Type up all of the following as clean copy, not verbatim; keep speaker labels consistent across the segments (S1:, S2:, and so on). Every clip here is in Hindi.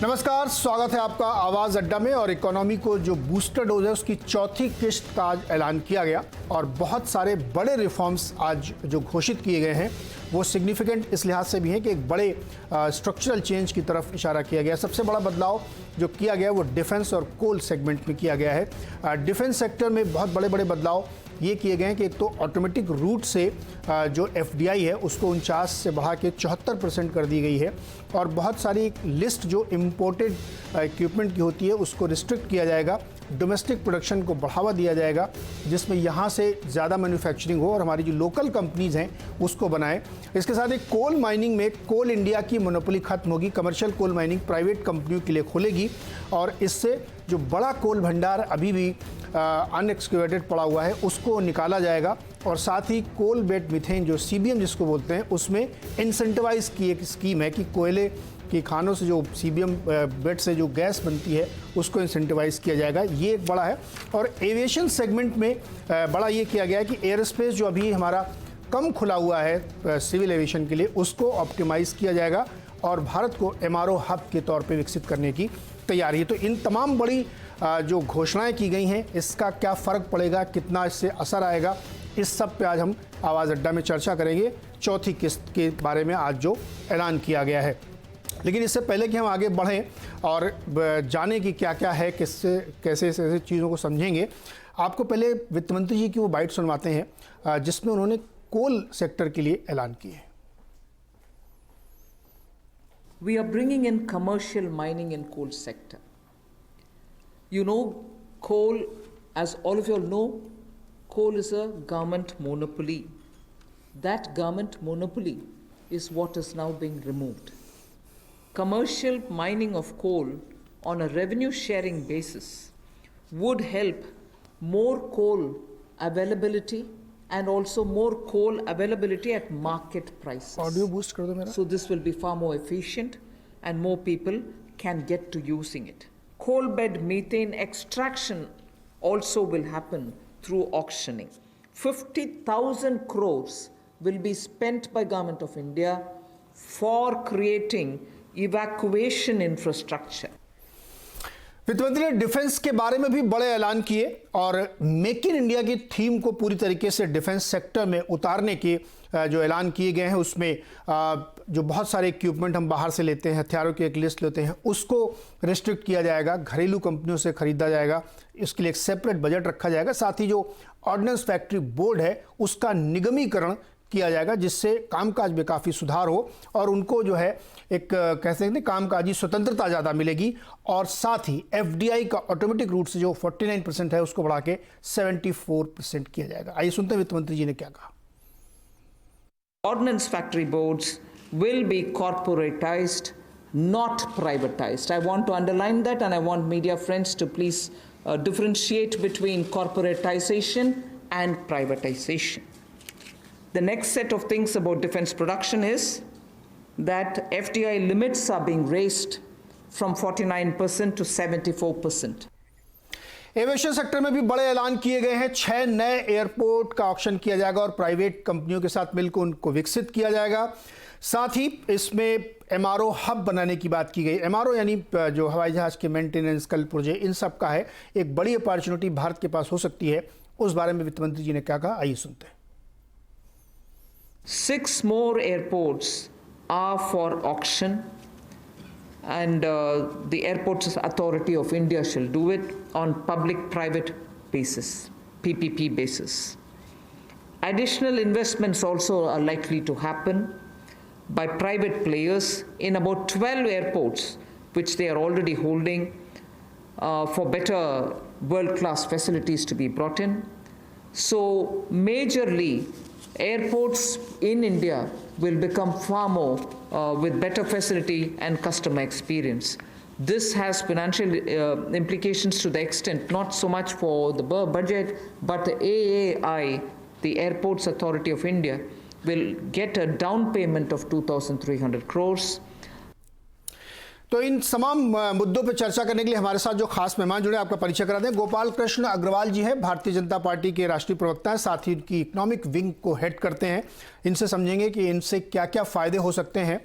S1: नमस्कार, स्वागत है आपका आवाज़ अड्डा में। और इकोनॉमी को जो बूस्टर डोज है उसकी चौथी किस्त का आज ऐलान किया गया और बहुत सारे बड़े रिफॉर्म्स आज जो घोषित किए गए हैं वो सिग्निफिकेंट इस लिहाज से भी हैं कि एक बड़े स्ट्रक्चरल चेंज की तरफ इशारा किया गया। सबसे बड़ा बदलाव जो किया गया वो डिफेंस और कोल सेगमेंट में किया गया है। डिफेंस सेक्टर में बहुत बड़े बड़े बदलाव ये किए गए हैं कि एक तो ऑटोमेटिक रूट से जो एफडीआई है उसको 49 से बढ़ा के 74% कर दी गई है और बहुत सारी लिस्ट जो इम्पोर्टेड इक्विपमेंट की होती है उसको रिस्ट्रिक्ट किया जाएगा। डोमेस्टिक प्रोडक्शन को बढ़ावा दिया जाएगा जिसमें यहाँ से ज़्यादा मैन्युफैक्चरिंग हो और हमारी जो लोकल कंपनीज़ हैं उसको बनाएं। इसके साथ एक कोल माइनिंग में कोल इंडिया की मोनोपोली खत्म होगी। कमर्शियल कोल माइनिंग प्राइवेट कंपनियों के लिए खुलेगी और इससे जो बड़ा कोल भंडार अभी भी अनएक्सक्यूवेटेड पड़ा हुआ है उसको निकाला जाएगा। और साथ ही कोल बेड मीथेन जो सीबीएम जिसको बोलते हैं उसमें इंसेंटिवाइज की एक स्कीम है कि कोयले की खानों से जो सीबीएम बेड से जो गैस बनती है उसको इंसेंटिवाइज किया जाएगा। ये एक बड़ा है। और एविएशन सेगमेंट में बड़ा ये किया गया है कि एयर स्पेस जो अभी हमारा कम खुला हुआ है सिविल एविएशन के लिए उसको ऑप्टिमाइज़ किया जाएगा और भारत को एमआरओ हब के तौर पे विकसित करने की तैयारी है। तो इन तमाम बड़ी जो घोषणाएं की गई हैं इसका क्या फ़र्क पड़ेगा, कितना इससे असर आएगा, इस सब पे आज हम आवाज़ अड्डा में चर्चा करेंगे। चौथी किस्त के बारे में आज जो ऐलान किया गया है। लेकिन इससे पहले कि हम आगे बढ़ें और जाने की क्या क्या है, किससे कैसे ऐसे चीज़ों को समझेंगे, आपको पहले वित्त मंत्री जी की वो बाइट सुनवाते हैं जिसमें उन्होंने कोल सेक्टर के लिए ऐलान किए।
S2: We are bringing in commercial mining in coal sector. You know, coal, as all of you all know, coal is a government monopoly. That government monopoly is what is now being removed. Commercial mining of coal on a revenue sharing basis would help more coal availability and also more coal availability at market prices.
S1: Audio boost कर दो मेरा।
S2: So this will be far more efficient and more people can get to using it. Coal bed methane extraction also will happen through auctioning. 50,000 crores will be spent by Government of India for creating evacuation infrastructure.
S1: वित्त मंत्री ने डिफेंस के बारे में भी बड़े ऐलान किए और मेक इन इंडिया की थीम को पूरी तरीके से डिफेंस सेक्टर में उतारने के जो ऐलान किए गए हैं उसमें जो बहुत सारे इक्विपमेंट हम बाहर से लेते हैं, हथियारों की एक लिस्ट लेते हैं, उसको रिस्ट्रिक्ट किया जाएगा, घरेलू कंपनियों से खरीदा जाएगा, इसके लिए एक सेपरेट बजट रखा जाएगा। साथ ही जो ऑर्डिनेंस फैक्ट्री बोर्ड है उसका निगमीकरण किया जाएगा जिससे कामकाज में काफ़ी सुधार हो और उनको जो है एक कह सकते हैं कामकाजी स्वतंत्रता ज़्यादा मिलेगी। और साथ ही एफडीआई का ऑटोमेटिक रूट से जो 49% है उसको बढ़ा के 74% किया जाएगा। आइए सुनते हैं वित्त मंत्री जी ने क्या कहा।
S2: Ordnance factory boards will be corporatized, not privatized. I want to underline that and I want media friends to please differentiate between corporatization and privatization. The next set of things about defense production is that FDI limits are being raised from 49% to 74%.
S1: Aviation sector में भी बड़े ऐलान किए गए हैं। 6 नए एयरपोर्ट का ऑक्शन किया जाएगा और प्राइवेट कंपनियों के साथ मिलकर उनको विकसित किया जाएगा। साथ ही इसमें एमआरओ हब बनाने की बात की गई। एमआरओ यानी जो हवाई जहाज़ के मेंटेनेंस, कल प्रोजेक्ट, इन सब का है एक बड़ी अपॉर्चुनिटी भारत के पास हो सकती है। उस बारे में वित्त मंत्री जी ने क्या कहा, आइए सुनते हैं।
S2: 6 more airports are for auction and the Airports Authority of India shall do it on public-private basis, PPP basis. Additional investments also are likely to happen by private players in about 12 airports which they are already holding for better world-class facilities to be brought in. So majorly airports in India will become far more with better facility and customer experience. This has financial implications to the extent not so much for the budget, but the AAI, the Airports Authority of India, will get a down payment of 2,300 crores.
S1: तो इन तमाम मुद्दों पर चर्चा करने के लिए हमारे साथ जो खास मेहमान जुड़े, आपका परिचय करा दें। गोपाल कृष्ण अग्रवाल जी हैं, भारतीय जनता पार्टी के राष्ट्रीय प्रवक्ता हैं, साथ ही उनकी इकोनॉमिक विंग को हेड करते हैं। इनसे समझेंगे कि इनसे क्या क्या फायदे हो सकते हैं।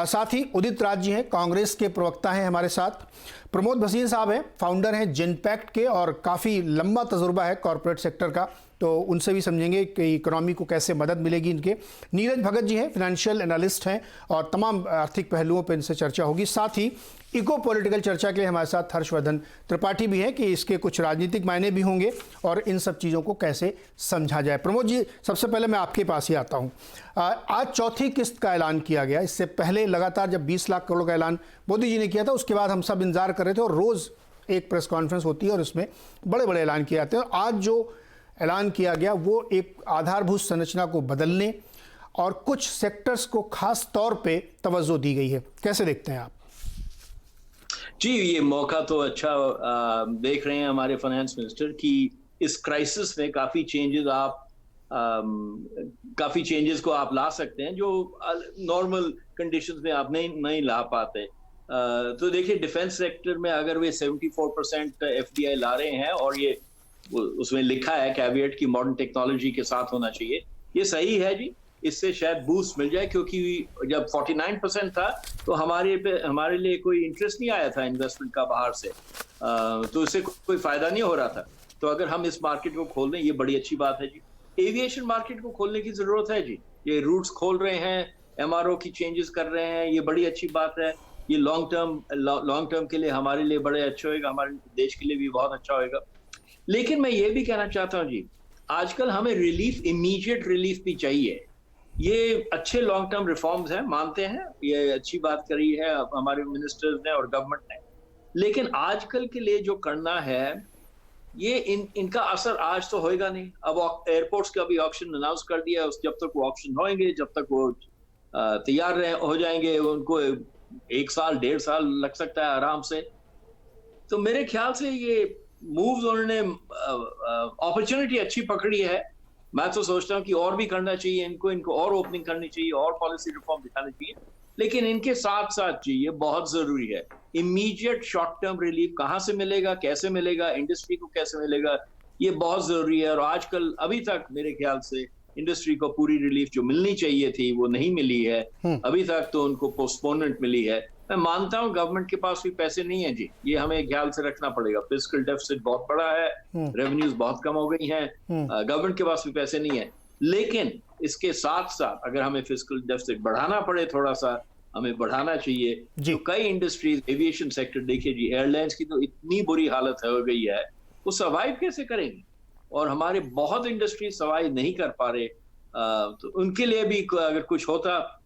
S1: साथ ही उदित राज जी हैं, कांग्रेस के प्रवक्ता हैं हमारे साथ। प्रमोद भसीन साहब हैं, फाउंडर हैं जिनपैक्ट के और काफ़ी लंबा तजुर्बा है कॉरपोरेट सेक्टर का, तो उनसे भी समझेंगे कि इकोनॉमी को कैसे मदद मिलेगी इनके। नीरज भगत जी हैं, फाइनेंशियल एनालिस्ट हैं और तमाम आर्थिक पहलुओं पर इनसे चर्चा होगी। साथ ही इको पॉलिटिकल चर्चा के लिए हमारे साथ हर्षवर्धन त्रिपाठी भी हैं कि इसके कुछ राजनीतिक मायने भी होंगे और इन सब चीज़ों को कैसे समझा जाए। प्रमोद जी, सबसे पहले मैं आपके पास ही आता हूँ। आज चौथी किस्त का ऐलान किया गया। इससे पहले लगातार जब 20 लाख करोड़ का ऐलान मोदी जी ने किया था, उसके बाद हम सब इंतजार कर रहे थे और रोज़ एक प्रेस कॉन्फ्रेंस होती है और उसमें बड़े बड़े ऐलान किए जाते हैं। और आज जो ऐलान किया गया वो एक आधारभूत संरचना को बदलने और कुछ सेक्टर्स को खास तौर पे तवज्जो दी गई है। कैसे देखते हैं आप?
S3: जी, ये मौका तो अच्छा देख रहे हैं हमारे फाइनेंस मिनिस्टर की इस क्राइसिस में काफी चेंजेस को आप ला सकते हैं जो नॉर्मल कंडीशंस में आप नहीं ला पाते। तो देखिए, डिफेंस सेक्टर में अगर वे 74% एफडीआई ला रहे हैं और ये उसमें लिखा है कैविएट की मॉडर्न टेक्नोलॉजी के साथ होना चाहिए, ये सही है जी। इससे शायद बूस्ट मिल जाए, क्योंकि जब 49% था तो हमारे लिए कोई इंटरेस्ट नहीं आया था इन्वेस्टमेंट का बाहर से, तो इससे कोई फायदा नहीं हो रहा था। तो अगर हम इस मार्केट को खोल दें, ये बड़ी अच्छी बात है जी। एविएशन मार्केट को खोलने की जरूरत है जी। ये रूट्स खोल रहे हैं, एमआरओ की चेंजेस कर रहे हैं, ये बड़ी अच्छी बात है। ये लॉन्ग टर्म के लिए हमारे लिए बड़े अच्छे होएगा, हमारे देश के लिए भी बहुत अच्छा होएगा। लेकिन मैं ये भी कहना चाहता हूँ जी, आजकल हमें रिलीफ, इमीडिएट रिलीफ भी चाहिए। ये अच्छे लॉन्ग टर्म रिफॉर्म्स हैं, मानते हैं, ये अच्छी बात करी है हमारे मिनिस्टर्स ने और गवर्नमेंट ने। लेकिन आजकल के लिए जो करना है, ये इनका असर आज तो होएगा नहीं। अब एयरपोर्ट्स का भी ऑप्शन अनाउंस कर दिया, जब तक वो ऑप्शन होंगे, जब तक वो तैयार हो जाएंगे, उनको 1 साल 1.5 साल लग सकता है आराम से। तो मेरे ख्याल से ये मूव्स उन्होंने अपॉर्चुनिटी अच्छी पकड़ी है। मैं तो सोचता हूँ कि और भी करना चाहिए इनको और ओपनिंग करनी चाहिए और पॉलिसी रिफॉर्म दिखानी चाहिए। लेकिन इनके साथ साथ जी, ये बहुत जरूरी है, इमीडिएट शॉर्ट टर्म रिलीफ कहाँ से मिलेगा, कैसे मिलेगा, इंडस्ट्री को कैसे मिलेगा, ये बहुत जरूरी है। और आजकल अभी तक मेरे ख्याल से इंडस्ट्री को पूरी रिलीफ जो मिलनी चाहिए थी वो नहीं मिली है। अभी तक तो उनको पोस्टपोनमेंट मिली है। मैं मानता हूं गवर्नमेंट के पास भी पैसे नहीं है जी, ये हमें ख्याल से रखना पड़ेगा। फिस्कल डेफिसिट बहुत बड़ा है, रेवेन्यूज बहुत कम हो गई हैं, गवर्नमेंट के पास भी पैसे नहीं है। लेकिन इसके साथ साथ अगर हमें फिस्कल डेफिसिट बढ़ाना पड़े, थोड़ा सा हमें बढ़ाना चाहिए। तो कई इंडस्ट्रीज, एविएशन सेक्टर देखिए जी, एयरलाइंस की तो इतनी बुरी हालत हो गई है, वो सर्वाइव कैसे करेंगे? और हमारे बहुत इंडस्ट्री सर्वाइव नहीं कर पा रहे। तो उनके लिए भी अगर कुछ होता,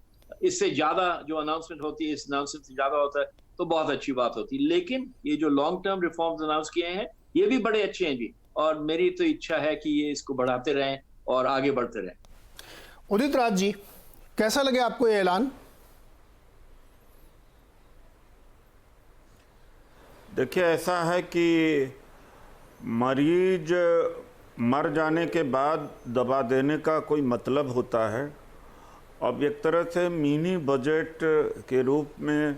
S3: इससे ज्यादा जो अनाउंसमेंट होती है, इस अनाउंसमेंट से ज्यादा होता है तो बहुत अच्छी बात होती। लेकिन ये जो लॉन्ग टर्म रिफॉर्म्स अनाउंस किए हैं, ये भी बड़े अच्छे हैं जी, और मेरी तो इच्छा है कि ये इसको बढ़ाते रहें और आगे बढ़ते रहें।
S1: उदित राज जी, कैसा लगे आपको ये ऐलान?
S4: देखिए, ऐसा है कि मरीज मर जाने के बाद दवा देने का कोई मतलब होता है। अब एक तरह से मिनी बजट के रूप में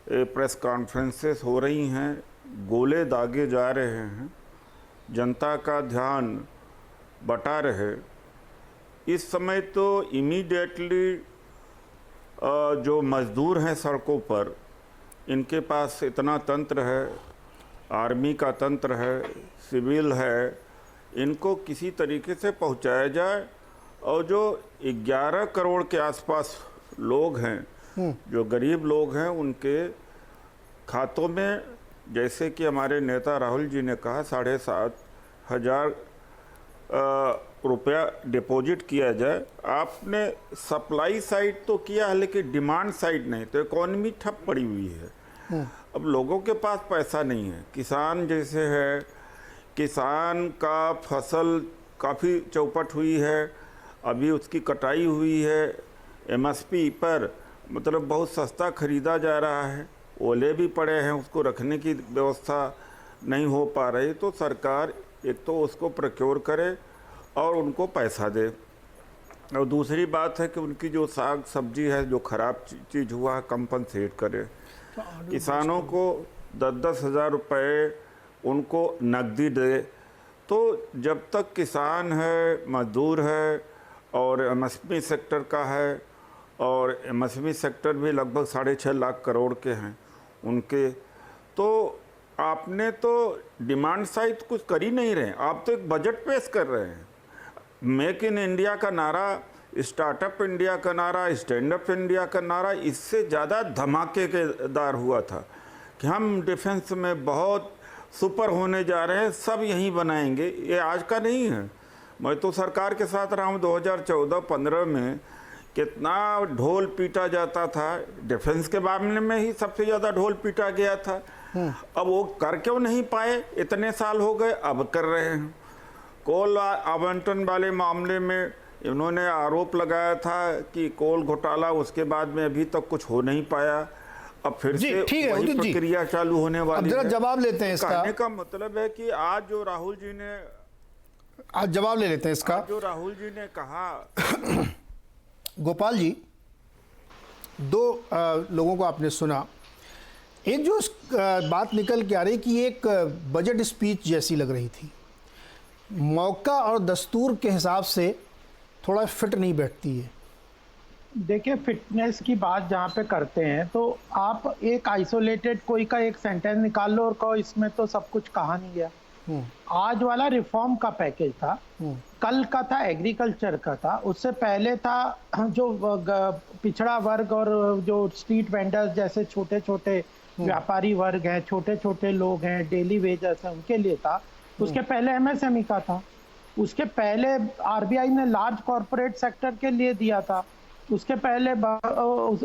S4: प्रेस कॉन्फ्रेंसेस हो रही हैं, गोले दागे जा रहे हैं, जनता का ध्यान बटा रहे। इस समय तो इमीडिएटली जो मजदूर हैं सड़कों पर, इनके पास इतना तंत्र है, आर्मी का तंत्र है, सिविल है, इनको किसी तरीके से पहुंचाया जाए। और जो 11 करोड़ के आसपास लोग हैं, जो गरीब लोग हैं, उनके खातों में, जैसे कि हमारे नेता राहुल जी ने कहा, 7,500 रुपया डिपॉजिट किया जाए। आपने सप्लाई साइड तो किया है, लेकिन डिमांड साइड नहीं, तो इकोनॉमी ठप पड़ी हुई है। अब लोगों के पास पैसा नहीं है। किसान जैसे है, किसान का फसल काफ़ी चौपट हुई है, अभी उसकी कटाई हुई है, एमएसपी पर मतलब बहुत सस्ता खरीदा जा रहा है, ओले भी पड़े हैं, उसको रखने की व्यवस्था नहीं हो पा रही। तो सरकार एक तो उसको प्रोक्योर करे और उनको पैसा दे, और दूसरी बात है कि उनकी जो साग सब्जी है, जो ख़राब चीज़ हुआ है, कंपनसेट करे। किसानों को 10-10 हज़ार रुपये उनको नकदी दे। तो जब तक किसान है, मजदूर है और एमएसएमई सेक्टर का है, और एमएसएमई सेक्टर भी लगभग 6.5 लाख करोड़ के हैं उनके, तो आपने तो डिमांड साइड कुछ कर ही नहीं रहे। आप तो एक बजट पेश कर रहे हैं। मेक इन इंडिया का नारा, स्टार्टअप इंडिया का नारा, स्टैंड अप इंडिया का नारा इससे ज़्यादा धमाकेदार हुआ था कि हम डिफेंस में बहुत सुपर होने जा रहे हैं, सब यहीं बनाएंगे। ये आज का नहीं है। मैं तो सरकार के साथ रहा हूँ 2014-15 में, कितना ढोल पीटा जाता था डिफेंस के मामले में ही सबसे ज़्यादा ढोल पीटा गया था। अब वो कर क्यों नहीं पाए? इतने साल हो गए, अब कर रहे हैं। कोल आवंटन वाले मामले में इन्होंने आरोप लगाया था कि कोल घोटाला, उसके बाद में अभी तक कुछ हो नहीं पाया। अब फिर से वही प्रक्रिया चालू होने वाली है।
S1: जवाब लेते हैं इसका।
S4: कहने का मतलब है कि आज जो राहुल जी ने,
S1: आज जवाब ले लेते हैं इसका।
S4: जो राहुल जी ने कहा,
S1: गोपाल जी, दो लोगों को आपने सुना। एक जो बात निकल के आ रही कि एक बजट स्पीच जैसी लग रही थी, मौका और दस्तूर के हिसाब से थोड़ा फिट नहीं बैठती है।
S5: देखिए, फिटनेस की बात जहाँ पे करते हैं तो आप एक आइसोलेटेड कोई का एक सेंटेंस निकाल लो और कहो इसमें तो सब कुछ कहा नहीं गया। आज वाला रिफॉर्म का पैकेज था, कल का था एग्रीकल्चर का था, उससे पहले था जो पिछड़ा वर्ग और जो स्ट्रीट वेंडर्स जैसे छोटे छोटे व्यापारी वर्ग हैं, छोटे छोटे लोग हैं, डेली वेजर्स हैं, उनके लिए था। उसके पहले एमएसएमई का था, उसके पहले आरबीआई ने लार्ज कॉर्पोरेट सेक्टर के लिए दिया था, उसके पहले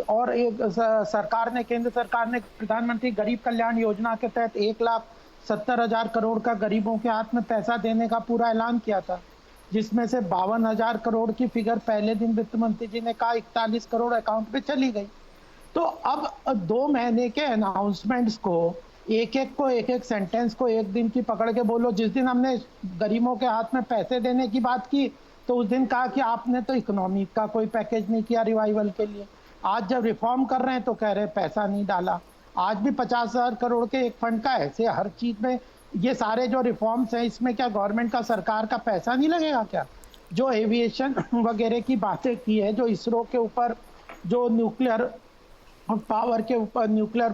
S5: और एक सरकार ने, केंद्र सरकार ने प्रधानमंत्री गरीब कल्याण योजना के तहत 1,70,000 करोड़ का गरीबों के हाथ में पैसा देने का पूरा ऐलान किया था, जिसमें से 52,000 करोड़ की फिगर पहले दिन वित्त मंत्री जी ने कहा 41 करोड़ अकाउंट पे चली गई। तो अब 2 महीने के अनाउंसमेंट्स को एक एक सेंटेंस को एक दिन की पकड़ के बोलो। जिस दिन हमने गरीबों के हाथ में पैसे देने की बात की तो उस दिन कहा कि आपने तो इकोनॉमी का कोई पैकेज नहीं किया रिवाइवल के लिए। आज जब रिफॉर्म कर रहे हैं तो कह रहे हैं पैसा नहीं डाला। आज भी 50,000 करोड़ के एक फंड का ऐसे हर चीज में, ये सारे जो रिफॉर्म्स हैं इसमें क्या गवर्नमेंट का, सरकार का पैसा नहीं लगेगा क्या? जो एविएशन वगैरह की बातें की है, जो इसरो के ऊपर, जो न्यूक्लियर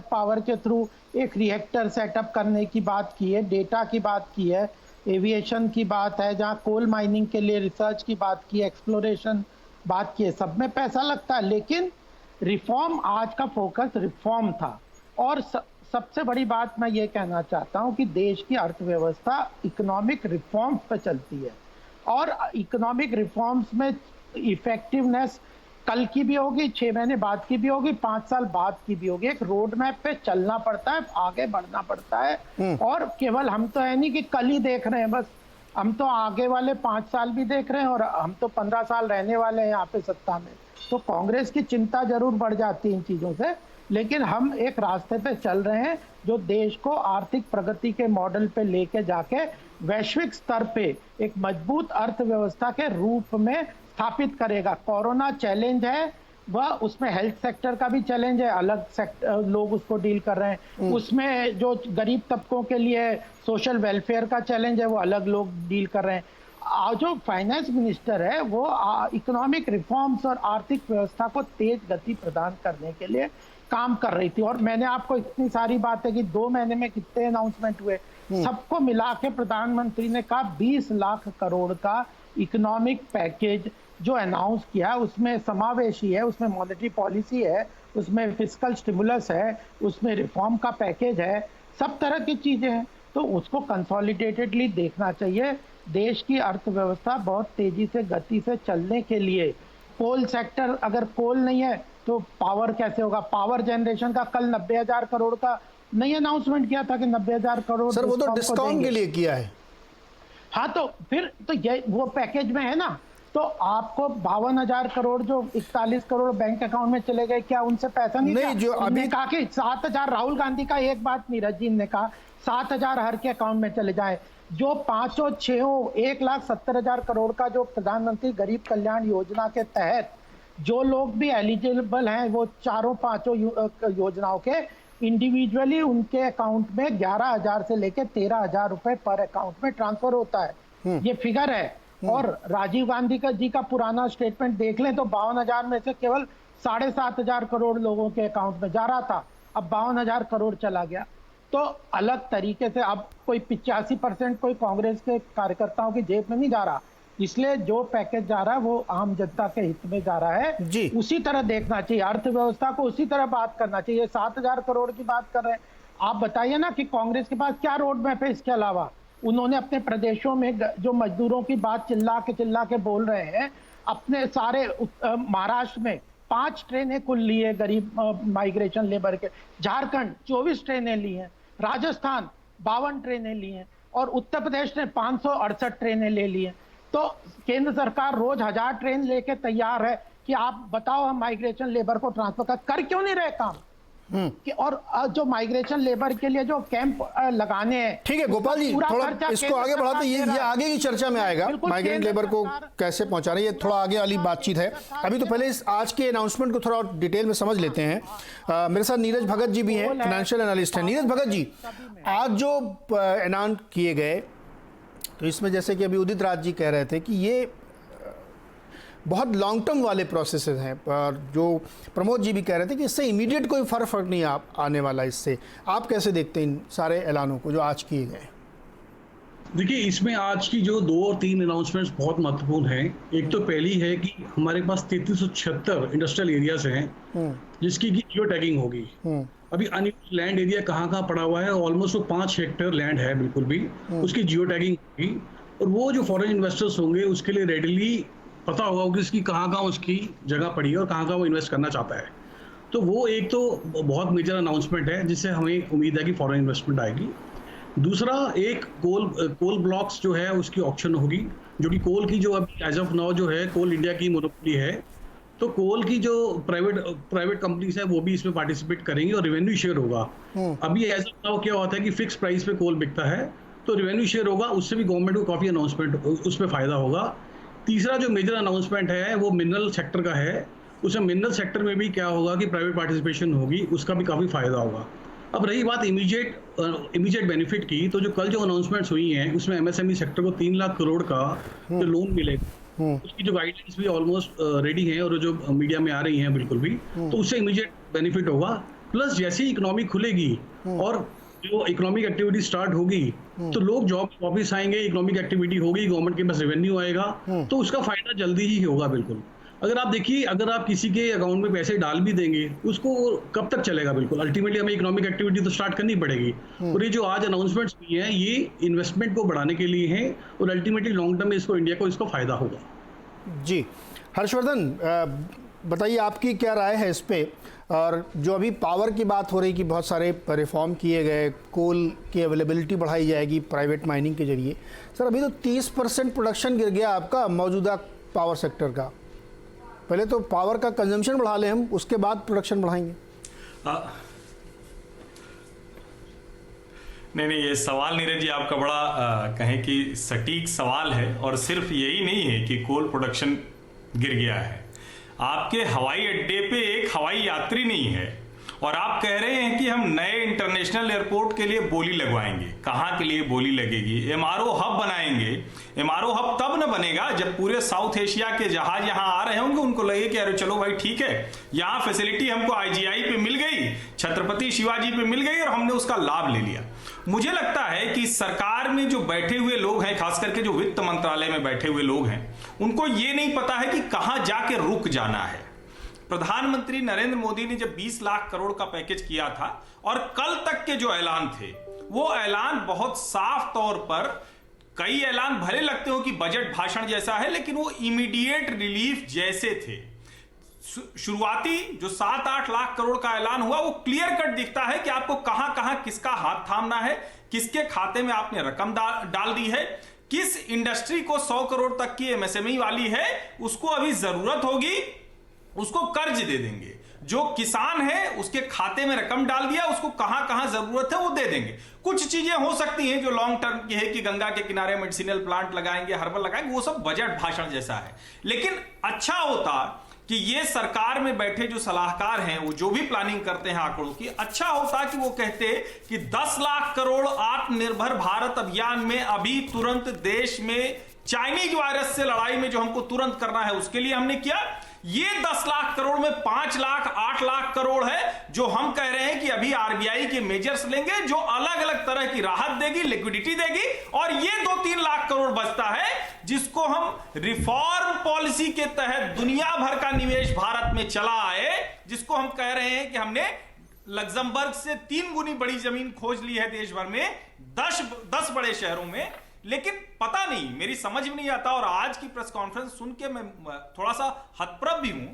S5: पावर के थ्रू एक रिएक्टर सेटअप करने की बात की है, डेटा की बात की है, एविएशन की बात है, जहाँ कोल माइनिंग के लिए रिसर्च की बात की, एक्सप्लोरेशन बात की है, सब में पैसा लगता है। लेकिन रिफॉर्म, आज का फोकस रिफॉर्म था। और सबसे बड़ी बात मैं ये कहना चाहता हूँ कि देश की अर्थव्यवस्था इकोनॉमिक रिफॉर्म्स पे चलती है, और इकोनॉमिक रिफॉर्म्स में इफेक्टिवनेस कल की भी होगी, 6 महीने बाद की भी होगी, 5 साल बाद की भी होगी। एक रोड मैप पे चलना पड़ता है, आगे बढ़ना पड़ता है। और केवल हम तो है नहीं कि कल ही देख रहे हैं, बस हम तो आगे वाले 5 साल भी देख रहे हैं, और हम तो 15 साल रहने वाले हैं यहाँ पे सत्ता में। तो कांग्रेस की चिंता जरूर बढ़ जाती है इन चीजों से, लेकिन हम एक रास्ते पे चल रहे हैं जो देश को आर्थिक प्रगति के मॉडल पे लेके जाके वैश्विक स्तर पे एक मजबूत अर्थव्यवस्था के रूप में स्थापित करेगा। कोरोना चैलेंज है वह, उसमें हेल्थ सेक्टर का भी चैलेंज है, अलग सेक्टर लोग उसको डील कर रहे हैं। उसमें जो गरीब तबकों के लिए सोशल वेलफेयर का चैलेंज है वो अलग लोग डील कर रहे हैं। जो फाइनेंस मिनिस्टर है वो इकोनॉमिक रिफॉर्म्स और आर्थिक व्यवस्था को तेज गति प्रदान करने के लिए काम कर रही थी। और मैंने आपको इतनी सारी बातें की, 2 महीने में कितने अनाउंसमेंट हुए, सबको मिला के प्रधानमंत्री ने कहा 20 लाख करोड़ का इकोनॉमिक पैकेज जो अनाउंस किया उसमें समावेशी है, उसमें मॉनेटरी पॉलिसी है, उसमें फिस्कल स्टिमुलस है, उसमें रिफॉर्म का पैकेज है, सब तरह की चीजें हैं। तो उसको कंसोलिडेटेडली देखना चाहिए। देश की अर्थव्यवस्था बहुत तेजी से गति से चलने के लिए कोल सेक्टर, अगर कोल नहीं है तो पावर कैसे होगा? पावर जनरेशन का कल 90,000 करोड़ का नहीं अनाउंसमेंट किया था कि 90,000 करोड़
S1: सर, वो तो डिस्काउंट के लिए किया है।
S5: हाँ, तो फिर तो ये वो पैकेज में है ना। तो आपको 52,000 करोड़ जो 41 करोड़ बैंक अकाउंट में चले गए, क्या उनसे पैसा नहीं
S1: जो अभी
S5: कहा कि 7,000 राहुल गांधी का एक बात नीरज जी ने कहा 7,000 हर के अकाउंट में चले जाए। जो 5 6 1,70,000 करोड़ का जो प्रधानमंत्री गरीब कल्याण योजना के तहत जो लोग भी एलिजिबल हैं वो 4 5 योजनाओं के, इंडिविजुअली उनके अकाउंट में 11,000 से लेकर 13,000 रुपए पर अकाउंट में ट्रांसफर होता है। ये फिगर है। और राजीव गांधी जी का पुराना स्टेटमेंट देख लें तो 52,000 में से केवल 7,500 करोड़ लोगों के अकाउंट में जा रहा था, अब 52,000 करोड़ चला गया। तो अलग तरीके से अब कोई 85% कोई कांग्रेस के कार्यकर्ताओं की जेब में नहीं जा रहा, इसलिए जो पैकेज जा रहा है वो आम जनता के हित में जा रहा है
S1: जी।
S5: उसी तरह देखना चाहिए, अर्थव्यवस्था को उसी तरह बात करना चाहिए। 7,000 करोड़ की बात कर रहे हैं, आप बताइए ना कि कांग्रेस के पास क्या रोड मैप है इसके अलावा। उन्होंने अपने प्रदेशों में जो मजदूरों की बात चिल्ला के बोल रहे हैं, अपने सारे महाराष्ट्र में 5 ट्रेनें कुल ली है गरीब माइग्रेशन लेबर के, झारखंड 24 ट्रेनें ली हैं, राजस्थान 52 ट्रेनें ली हैं और उत्तर प्रदेश ने 568 ट्रेनें ले ली हैं। तो केंद्र सरकार रोज 1000 ट्रेन लेके तैयार है कि आप बताओ हम माइग्रेशन लेबर को ट्रांसफर कर क्यों नहीं रहे काम कि। और जो माइग्रेशन लेबर के लिए जो कैंप लगाने हैं,
S1: ठीक है गोपाल जी, थोड़ा इसको आगे बढ़ाते, ये आगे की चर्चा में आएगा, माइग्रेंट लेबर को कैसे पहुंचाना, ये थोड़ा आगे वाली बातचीत है। अभी तो पहले इस आज के अनाउंसमेंट को थोड़ा डिटेल में समझ लेते हैं। मेरे साथ नीरज भगत जी भी हैं, फाइनेंशियल एनालिस्ट हैं। नीरज भगत जी, आज जो ऐलान किए गए, तो इसमें जैसे कि अभी उदित राज जी कह रहे थे कि ये बहुत लॉन्ग टर्म वाले प्रोसेसेस हैं, और जो प्रमोद जी भी कह रहे थे कि इससे इमीडिएट कोई फर्क नहीं आने वाला। इससे आप कैसे देखते हैं इन सारे ऐलानों को जो आज किए गए?
S6: देखिए, इसमें आज की जो 2 और 3 अनाउंसमेंट्स बहुत महत्वपूर्ण हैं। एक तो पहली है कि हमारे पास 3376 इंडस्ट्रियल एरियाज हैं जिसकी की जियो टैगिंग होगी। अभी अनयूज्ड लैंड एरिया कहाँ पड़ा हुआ है, ऑलमोस्ट 5 हेक्टेयर लैंड है बिल्कुल भी, उसकी जियो टैगिंग होगी। और वो जो फॉरेन इन्वेस्टर्स होंगे उसके लिए रेडीली पता होगा कि इसकी कहाँ उसकी जगह पड़ी है और कहाँ वो इन्वेस्ट करना चाहता है। तो वो एक तो बहुत मेजर अनाउंसमेंट है जिससे हमें उम्मीद है कि फॉरेन इन्वेस्टमेंट आएगी। दूसरा, एक कोल ब्लॉक्स जो है उसकी ऑक्शन होगी, जो कि कोल की जो अभी एज ऑफ नाउ जो है कोल इंडिया की मोनोपोली है, तो कोल की जो प्राइवेट कंपनीज है वो भी इसमें पार्टिसिपेट करेंगी और रेवेन्यू शेयर होगा। अभी एज ऑफ नाउ क्या होता है कि फिक्स प्राइस पे कोल बिकता है, तो रेवेन्यू शेयर होगा, उससे भी गवर्नमेंट को काफी अनाउंसमेंट उसमें फायदा होगा। तीसरा जो मेजर अनाउंसमेंट है वो मिनरल सेक्टर का है। उसमें मिनरल सेक्टर में भी क्या होगा कि प्राइवेट पार्टिसिपेशन होगी, उसका भी काफी फायदा होगा। अब रही बात इमीडिएट बेनिफिट की, तो जो कल जो अनाउंसमेंट्स हुई हैं उसमें एमएसएमई सेक्टर को 3 लाख करोड़ का जो लोन मिलेगा, उसकी जो गाइडलाइंस भी ऑलमोस्ट रेडी है और जो मीडिया में आ रही हैं बिल्कुल भी, तो उससे इमीडिएट बेनिफिट होगा। प्लस जैसे ही इकोनॉमी खुलेगी और जो इकोनॉमिक एक्टिविटी स्टार्ट होगी तो लोग जॉब वापस आएंगे, इकोनॉमिक एक्टिविटी होगी, गवर्नमेंट के पास रेवेन्यू आएगा, तो उसका फायदा जल्दी ही होगा बिल्कुल। अगर आप देखिए, अगर आप किसी के अकाउंट में पैसे डाल भी देंगे उसको कब तक चलेगा, बिल्कुल अल्टीमेटली हमें इकोनॉमिक एक्टिविटी तो स्टार्ट करनी पड़ेगी। और ये जो आज अनाउंसमेंट्स हुई हैं ये इन्वेस्टमेंट को बढ़ाने के लिए हैं और अल्टीमेटली लॉन्ग टर्म में इंडिया को इसको फायदा होगा।
S1: जी हर्षवर्धन, बताइए आपकी क्या राय है इस पे। और जो अभी पावर की बात हो रही कि बहुत सारे रिफॉर्म किए गए, कोल की अवेलेबिलिटी बढ़ाई जाएगी प्राइवेट माइनिंग के जरिए। सर अभी तो 30% प्रोडक्शन गिर गया आपका मौजूदा पावर सेक्टर का। पहले तो पावर का कंजम्पशन बढ़ा लें हम, उसके बाद प्रोडक्शन बढ़ाएंगे।
S7: नहीं, ये सवाल नीरज जी आपका बड़ा कहें कि सटीक सवाल है। और सिर्फ यही नहीं है कि कोल प्रोडक्शन गिर गया है, आपके हवाई अड्डे पे एक हवाई यात्री नहीं है और आप कह रहे हैं कि हम नए इंटरनेशनल एयरपोर्ट के लिए बोली लगवाएंगे। कहाँ के लिए बोली लगेगी? एमआरओ हब बनाएंगे। एमआरओ हब तब न बनेगा जब पूरे साउथ एशिया के जहाज यहाँ आ रहे होंगे, उनको लगे कि अरे चलो भाई ठीक है, यहाँ फैसिलिटी हमको आईजीआई पे मिल गई, छत्रपति शिवाजी पे मिल गई और हमने उसका लाभ ले लिया। मुझे लगता है कि सरकार में जो बैठे हुए लोग हैं, खास करके जो वित्त मंत्रालय में बैठे हुए लोग हैं, उनको ये नहीं पता है कि कहां जाके रुक जाना है। प्रधानमंत्री नरेंद्र मोदी ने जब 20 लाख करोड़ का पैकेज किया था और कल तक के जो ऐलान थे वो ऐलान बहुत साफ तौर पर, कई ऐलान भले लगते हो कि बजट भाषण जैसा है, लेकिन वो इमीडिएट रिलीफ जैसे थे। शुरुआती जो 7-8 लाख करोड़ का ऐलान हुआ वो क्लियर कट दिखता है कि आपको कहां कहां किसका हाथ थामना है, किसके खाते में आपने रकम डाल दी है, किस इंडस्ट्री को 100 करोड़ तक की एमएसएमई वाली है उसको अभी जरूरत होगी, उसको कर्ज दे देंगे। जो किसान है उसके खाते में रकम डाल दिया, उसको कहां कहां जरूरत है वो दे देंगे। कुछ चीजें हो सकती हैं जो लॉन्ग टर्म की है कि गंगा के किनारे मेडिसिनल प्लांट लगाएंगे, हर्बल लगाएंगे, वो सब बजट भाषण जैसा है। लेकिन अच्छा होता कि ये सरकार में बैठे जो सलाहकार हैं, वो जो भी प्लानिंग करते हैं आंकड़ों की, अच्छा होता कि वो कहते कि 10 लाख करोड़ आत्मनिर्भर भारत अभियान में अभी तुरंत देश में चाइनीज वायरस से लड़ाई में जो हमको तुरंत करना है उसके लिए हमने किया। ये 10 लाख करोड़ में 5 लाख 8 लाख करोड़ है जो हम कह रहे हैं कि अभी आरबीआई के मेजर्स लेंगे जो अलग अलग तरह की राहत देगी, लिक्विडिटी देगी, और ये 2-3 लाख करोड़ बचता है जिसको हम रिफॉर्म पॉलिसी के तहत दुनिया भर का निवेश भारत में चला आए, जिसको हम कह रहे हैं कि हमने लग्जमबर्ग से 3 गुनी बड़ी जमीन खोज ली है देश भर में 10 बड़े शहरों में। लेकिन पता नहीं, मेरी समझ में नहीं आता, और आज की प्रेस कॉन्फ्रेंस सुन के मैं थोड़ा सा हतप्रभ भी हूं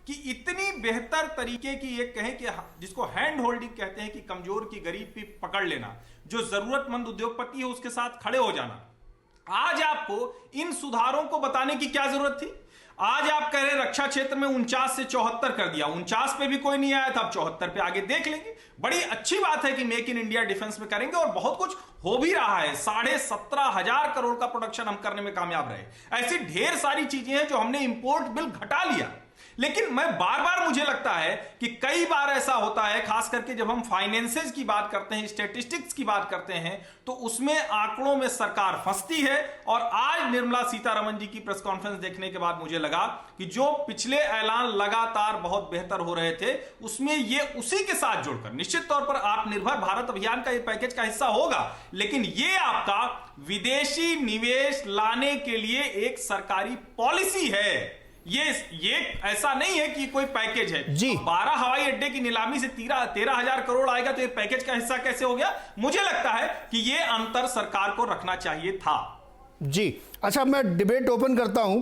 S7: कि इतनी बेहतर तरीके की एक कहें कि जिसको हैंड होल्डिंग कहते हैं कि कमजोर की गरीब की पकड़ लेना, जो जरूरतमंद उद्योगपति है उसके साथ खड़े हो जाना, आज आपको इन सुधारों को बताने की क्या जरूरत थी? आज आप कह रहे हैं रक्षा क्षेत्र में 49 से 74 कर दिया, 49 पे भी कोई नहीं आया था, अब 74 पे आगे देख लेंगे। बड़ी अच्छी बात है कि मेक इन इंडिया डिफेंस में करेंगे, और बहुत कुछ हो भी रहा है। 17,500 करोड़ का प्रोडक्शन हम करने में कामयाब रहे। ऐसी ढेर सारी चीजें हैं जो हमने इंपोर्ट बिल घटा लिया। लेकिन मैं बार बार मुझे लगता है कि कई बार ऐसा होता है, खास करके जब हम फाइनेंसेस की बात करते हैं, स्टैटिस्टिक्स की बात करते हैं, तो उसमें आंकड़ों में सरकार फंसती है। और आज निर्मला सीतारमण जी की प्रेस कॉन्फ्रेंस देखने के बाद मुझे लगा कि जो पिछले ऐलान लगातार बहुत बेहतर हो रहे थे, उसमें ये उसी के साथ जुड़कर निश्चित तौर पर आत्मनिर्भर भारत अभियान का ये पैकेज का हिस्सा होगा, लेकिन ये आपका विदेशी निवेश लाने के लिए एक सरकारी पॉलिसी है। ये ऐसा नहीं है कि कोई पैकेज है
S1: जी।
S7: 12 हवाई अड्डे की नीलामी से 13,000 करोड़ आएगा तो ये पैकेज का हिस्सा कैसे हो गया? मुझे लगता है कि ये अंतर सरकार को रखना चाहिए था।
S1: जी अच्छा, मैं डिबेट ओपन करता हूं,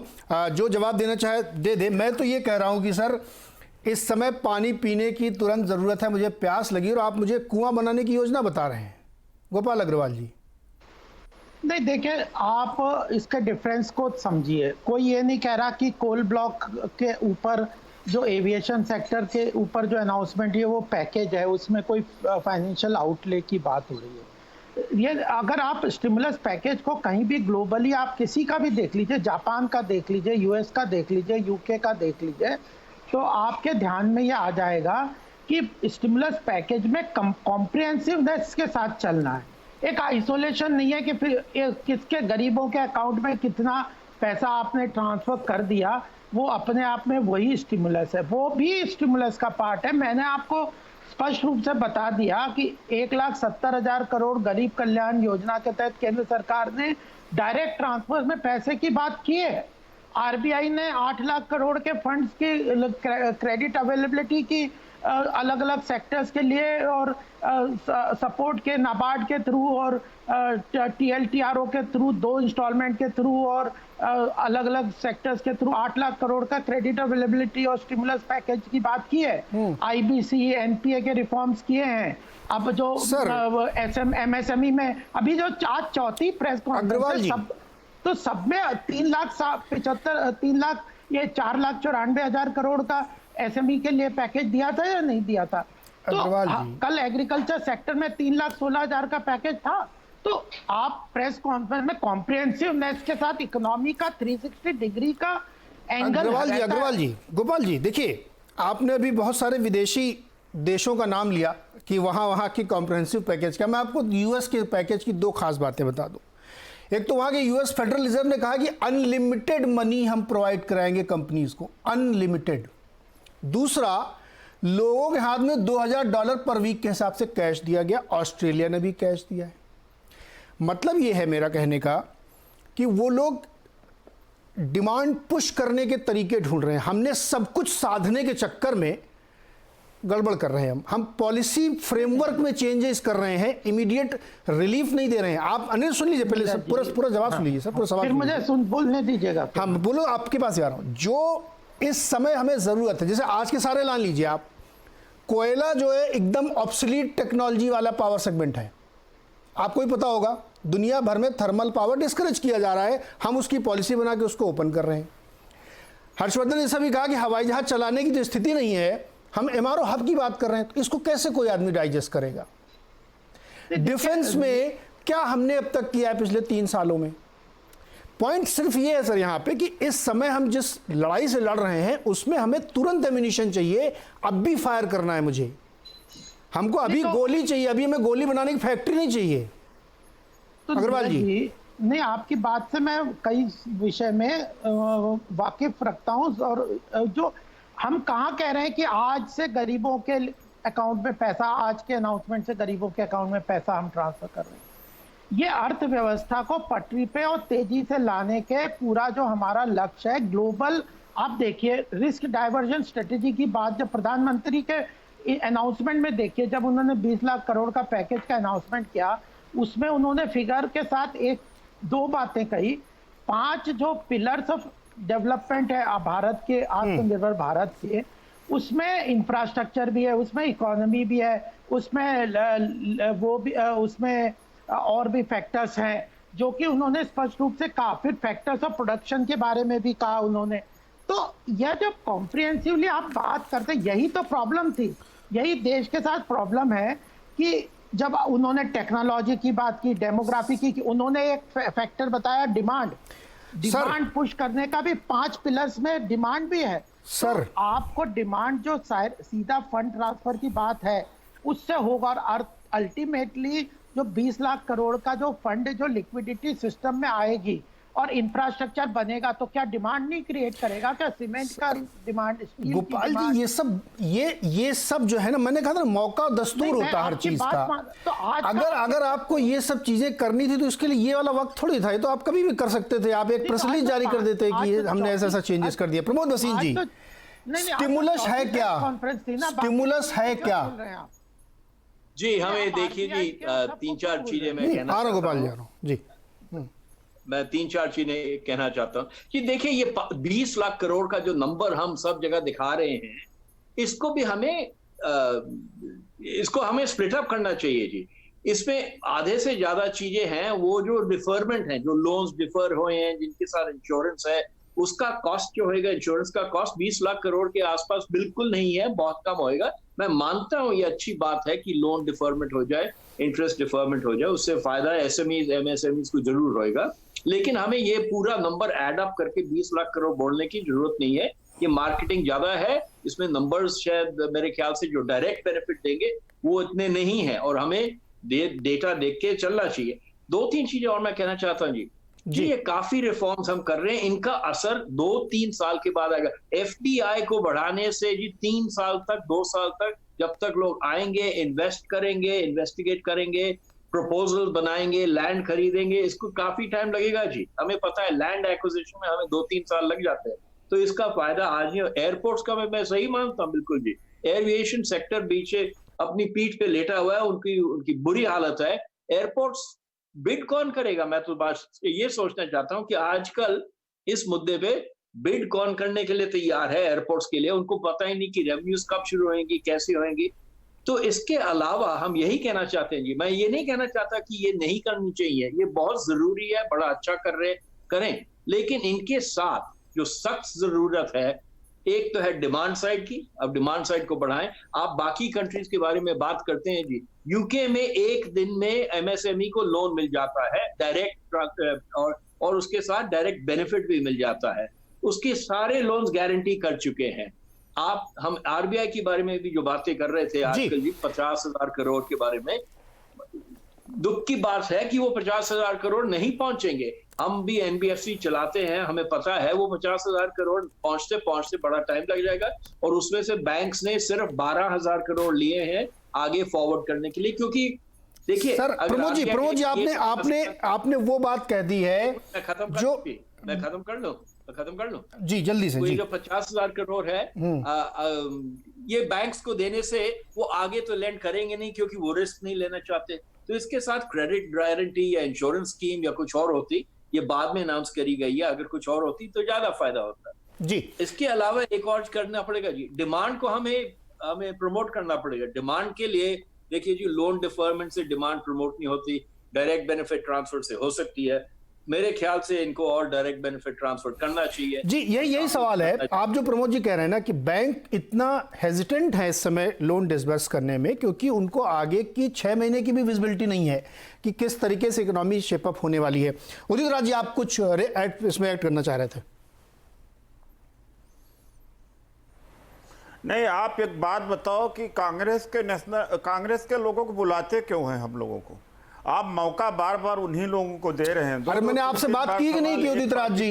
S1: जो जवाब देना चाहे दे दे। मैं तो ये कह रहा हूं कि सर इस समय पानी पीने की तुरंत ज़रूरत है, मुझे प्यास लगी और आप मुझे कुआं बनाने की योजना बता रहे हैं। गोपाल अग्रवाल जी,
S5: नहीं देखिए, आप इसके डिफरेंस को समझिए। कोई ये नहीं कह रहा कि कोल ब्लॉक के ऊपर जो एविएशन सेक्टर के ऊपर जो अनाउंसमेंट है वो पैकेज है, उसमें कोई फाइनेंशियल आउटले की बात हो रही है। ये अगर आप स्टिमुलस पैकेज को कहीं भी ग्लोबली आप किसी का भी देख लीजिए, जापान का देख लीजिए, यूएस का देख लीजिए, यूके का देख लीजिए, तो आपके ध्यान में ये आ जाएगा कि स्टिमुलस पैकेज में कॉम्प्रिहेंसिवनेस के साथ चलना है। एक आइसोलेशन नहीं है कि फिर किसके गरीबों के अकाउंट में कितना पैसा आपने ट्रांसफर कर दिया, वो अपने आप में वही स्टिमुलस है, वो भी स्टिमुलस का पार्ट है। मैंने आपको स्पष्ट रूप से बता दिया कि 1,70,000 करोड़ गरीब कल्याण योजना के तहत केंद्र सरकार ने डायरेक्ट ट्रांसफर में पैसे की बात की है। आरबीआई ने 8 लाख करोड़ के फंड्स की क्रेडिट अवेलेबिलिटी की अलग अलग सेक्टर्स के लिए, और सपोर्ट के नाबार्ड के थ्रू और टीएलटीआरओ के थ्रू 2 इंस्टॉलमेंट के थ्रू और अलग अलग सेक्टर्स के थ्रू 8 लाख करोड़ का क्रेडिट अवेलेबिलिटी और स्टिमुलस पैकेज की बात की है। आईबीसी एनपीए के रिफॉर्म्स किए हैं। अब जो एमएसएमई में अभी जो आज चौथी प्रेस कॉन्फ्रेंस तो सब में 3 लाख ये 4,94,000 करोड़ का एसएमई के लिए पैकेज दिया था या नहीं दिया था? तो कल एग्रीकल्चर सेक्टर में 3,16,000 का पैकेज था। तो आप प्रेस कॉन्फ्रेंस में कॉम्प्रिहेंसिवनेस के साथ इकोनॉमी का 360 डिग्री का एंगल।
S1: गोपाल जी देखिए, आपने अभी बहुत सारे विदेशी देशों का नाम लिया कि वहां की कॉम्प्रिहेंसिव पैकेज का। मैं आपको यूएस के पैकेज की 2 खास बातें बता दूं। एक तो वहां के यूएस फेडरल रिजर्व ने कहा कि अनलिमिटेड मनी हम प्रोवाइड कराएंगे कंपनीज को, अनलिमिटेड। दूसरा, लोगों के हाथ में $2,000 पर वीक के हिसाब से कैश दिया गया। ऑस्ट्रेलिया ने भी कैश दिया है। मतलब यह है मेरा कहने का कि वो लोग डिमांड पुश करने के तरीके ढूंढ रहे हैं। हमने सब कुछ साधने के चक्कर में गड़बड़ कर रहे हैं। हम पॉलिसी फ्रेमवर्क में चेंजेस कर रहे हैं, इमीडिएट रिलीफ नहीं दे रहे हैं। आप अनिल सुन लीजिए पहले, पूरा जवाब सुन लीजिए सर, पूरा सवाल
S5: मुझे बोलने दीजिएगा।
S1: हाँ बोलो, आपके पास आ रहा हूं। जो इस समय हमें जरूरत है, जैसे आज के सारे ऐलान लीजिए आप, कोयला जो है एकदम ऑब्सोलीट टेक्नोलॉजी वाला पावर सेगमेंट है। आपको ही पता होगा दुनिया भर में थर्मल पावर डिस्करेज किया जा रहा है, हम उसकी पॉलिसी बना के उसको ओपन कर रहे हैं। हर्षवर्धन ने सभी कहा कि हवाई जहाज चलाने की जो स्थिति नहीं है, हम एमआरओ हब की बात कर रहे हैं। तो इसको कैसे कोई आदमी डाइजेस्ट करेगा? डिफेंस में क्या हमने अब तक किया है पिछले 3 सालों में? पॉइंट सिर्फ ये है सर यहाँ पे कि इस समय हम जिस लड़ाई से लड़ रहे हैं उसमें हमें तुरंत एम्यूनिशन चाहिए, अब भी फायर करना है मुझे, हमको अभी गोली चाहिए, अभी हमें गोली बनाने की फैक्ट्री नहीं चाहिए।
S5: तो
S1: अग्रवाल जी,
S5: नहीं, आपकी बात से मैं कई विषय में वाकिफ रखता हूं, और जो हम कहाँ कह रहे हैं कि आज से गरीबों के अकाउंट में पैसा, आज के अनाउंसमेंट से गरीबों के अकाउंट में पैसा हम ट्रांसफर कर रहे हैं, ये अर्थव्यवस्था को पटरी पे और तेजी से लाने के पूरा जो हमारा लक्ष्य है ग्लोबल। आप देखिए रिस्क डाइवर्जन स्ट्रेटेजी की बात जब प्रधानमंत्री के अनाउंसमेंट में देखिए, जब उन्होंने 20 लाख करोड़ का पैकेज का अनाउंसमेंट किया, उसमें उन्होंने फिगर के साथ एक दो बातें कही। 5 जो पिलर्स ऑफ डेवलपमेंट है भारत के, आत्मनिर्भर भारत के, उसमें इंफ्रास्ट्रक्चर भी है, उसमें इकोनॉमी भी है, उसमें वो भी उसमें और भी फैक्टर्स हैं जो कि उन्होंने स्पष्ट रूप से कहा। फिर फैक्टर्स ऑफ प्रोडक्शन के बारे में भी कहा उन्होंने। तो यह जब कॉम्प्रिहेंसिवली आप बात करते, यही तो प्रॉब्लम थी, यही देश के साथ प्रॉब्लम है कि जब उन्होंने टेक्नोलॉजी की बात की, डेमोग्राफी की, उन्होंने एक फैक्टर बताया डिमांड पुश करने का भी 5 पिलर्स में डिमांड भी है
S1: सर।
S5: तो आपको डिमांड जो सीधा फंड ट्रांसफर की बात है उससे होगा, और अल्टीमेटली जो 20 लाख करोड़ का जो फंड जो लिक्विडिटी सिस्टम में आएगी और इंफ्रास्ट्रक्चर बनेगा, तो क्या डिमांड नहीं क्रिएट करेगा? क्या सीमेंट का डिमांड, स्टील
S1: गोपाल जी, ये सब जो है ना, मैंने कहा था मौका दस्तूर होता हर चीज का।
S5: तो आज
S1: अगर आपको ये सब चीजें करनी थी तो इसके लिए ये वाला वक्त थोड़ी था, ये तो आप कभी भी कर सकते थे, आप एक प्रेस रिलीज जारी कर देते कि हमने ऐसा चेंजेस कर दिया। प्रमोद भसीन जी, स्टिमुलस है क्या? स्टिमुलस है क्या?
S3: जी हमें देखिए जी 3-4 चीजें मैं कहना
S1: आ रहा हूं गोपाल जी,
S3: मैं 3-4 चीजें कहना चाहता हूं कि देखिए ये 20 लाख करोड़ का जो नंबर हम सब जगह दिखा रहे हैं, इसको भी हमें स्प्लिट अप करना चाहिए जी। इसमें आधे से ज्यादा चीजें हैं वो जो डिफरमेंट हैं, जो लोन्स डिफर हुए हैं, जिनके साथ इंश्योरेंस है, उसका कॉस्ट जो होएगा, इंश्योरेंस का कॉस्ट 20 लाख करोड़ के आसपास बिल्कुल नहीं है, बहुत कम होएगा। मैं मानता हूं ये अच्छी बात है कि लोन डिफरमेंट हो जाए, इंटरेस्ट डिफरमेंट हो जाए, उससे फायदा एसएमईज एमएसएमईज को जरूर होएगा, लेकिन हमें ये पूरा नंबर ऐड अप करके 20 लाख करोड़ बोलने की जरूरत नहीं है। ये मार्केटिंग ज्यादा है, इसमें नंबर्स शायद मेरे ख्याल से जो डायरेक्ट बेनिफिट देंगे वो इतने नहीं है, और हमें डेटा देख के चलना चाहिए। 2-3 चीजें और मैं कहना चाहता हूँ जी, ये काफी रिफॉर्म्स हम कर रहे हैं, इनका असर 2-3 साल के बाद आएगा। एफडीआई को बढ़ाने से जी 3 साल तक, 2 साल तक, जब तक लोग आएंगे, इन्वेस्ट करेंगे, इन्वेस्टिगेट करेंगे, प्रपोजल बनाएंगे, लैंड खरीदेंगे, इसको काफी टाइम लगेगा जी। हमें पता है लैंड एक्विजिशन में हमें 2-3 साल लग जाते हैं, तो इसका फायदा आज नहीं। एयरपोर्ट्स का मैं सही मानता हूँ बिल्कुल जी, एविएशन सेक्टर पीछे अपनी पीठ पे लेटा हुआ है, उनकी बुरी हालत है। एयरपोर्ट्स बिड कौन करेगा? मैं तो बात ये सोचना चाहता हूं कि आजकल इस मुद्दे पे बिड कौन करने के लिए तैयार है एयरपोर्ट्स के लिए? उनको पता ही नहीं कि रेवेन्यूज कब शुरू होंगी, कैसे होंगी। तो इसके अलावा हम यही कहना चाहते हैं जी, मैं ये नहीं कहना चाहता कि ये नहीं करनी चाहिए, ये बहुत जरूरी है, बड़ा अच्छा करें, लेकिन इनके साथ जो सख्त जरूरत है, एक तो है डिमांड साइड की, अब डिमांड साइड को बढ़ाएं। आप बाकी कंट्रीज के बारे में बात करते हैं जी, यूके में एक दिन में एमएसएमई को लोन मिल जाता है डायरेक्ट, और उसके साथ डायरेक्ट बेनिफिट भी मिल जाता है, उसके सारे लोन्स गारंटी कर चुके हैं। हम आरबीआई के बारे में भी जो बातें कर रहे थे आजकल जी, 50,000 करोड़ के बारे में, दुख की बात है कि वो 50,000 करोड़ नहीं पहुंचेंगे। हम भी एनबीएफसी चलाते हैं, हमें पता है वो 50,000 करोड़ पहुंचते बड़ा टाइम लग जाएगा, और उसमें से बैंक्स ने सिर्फ 12,000 करोड़ लिए हैं आगे फॉरवर्ड करने के लिए, क्योंकि देखिए
S1: सर प्रमोद जी आपने वो बात कह दी है,
S3: मैं खत्म कर लूं जी
S1: जल्दी से जी।
S3: जो 50,000 करोड़ है, ये बैंक्स को देने से वो आगे तो लैंड करेंगे नहीं, क्योंकि वो रिस्क नहीं लेना चाहते। तो इसके साथ क्रेडिट गारंटी या इंश्योरेंस स्कीम या कुछ और होती, ये बाद में अनाउंस करी गई है, अगर कुछ और होती तो ज्यादा फायदा होता
S1: जी।
S3: इसके अलावा एक और करना पड़ेगा जी, डिमांड को हमें प्रमोट करना पड़ेगा। डिमांड के लिए देखिए जी, लोन डिफरमेंट से डिमांड प्रमोट नहीं होती, डायरेक्ट बेनिफिट ट्रांसफर से हो सकती है। मेरे ख्याल से इनको और डायरेक्ट बेनिफिट ट्रांसफर करना चाहिए।
S1: जी यही सवाल है। आप जो प्रमोद जी कह रहे हैं ना कि बैंक इतना हेजिटेंट है इस समय लोन डिसबर्स करने में, क्योंकि उनको आगे की 6 महीने की भी विजिबिलिटी नहीं है कि किस तरीके से इकोनॉमी शेपअप होने वाली है। उदित राज जी, आप कुछ इसमें ऐड करना चाह रहे थे?
S4: नहीं, आप एक बात बताओ कि कांग्रेस के लोगों को बुलाते क्यों हैं हम लोगों को? आप मौका बार बार उन्हीं लोगों को दे रहे हैं।
S1: अरे मैंने आपसे बात की कि नहीं की उदित राज जी?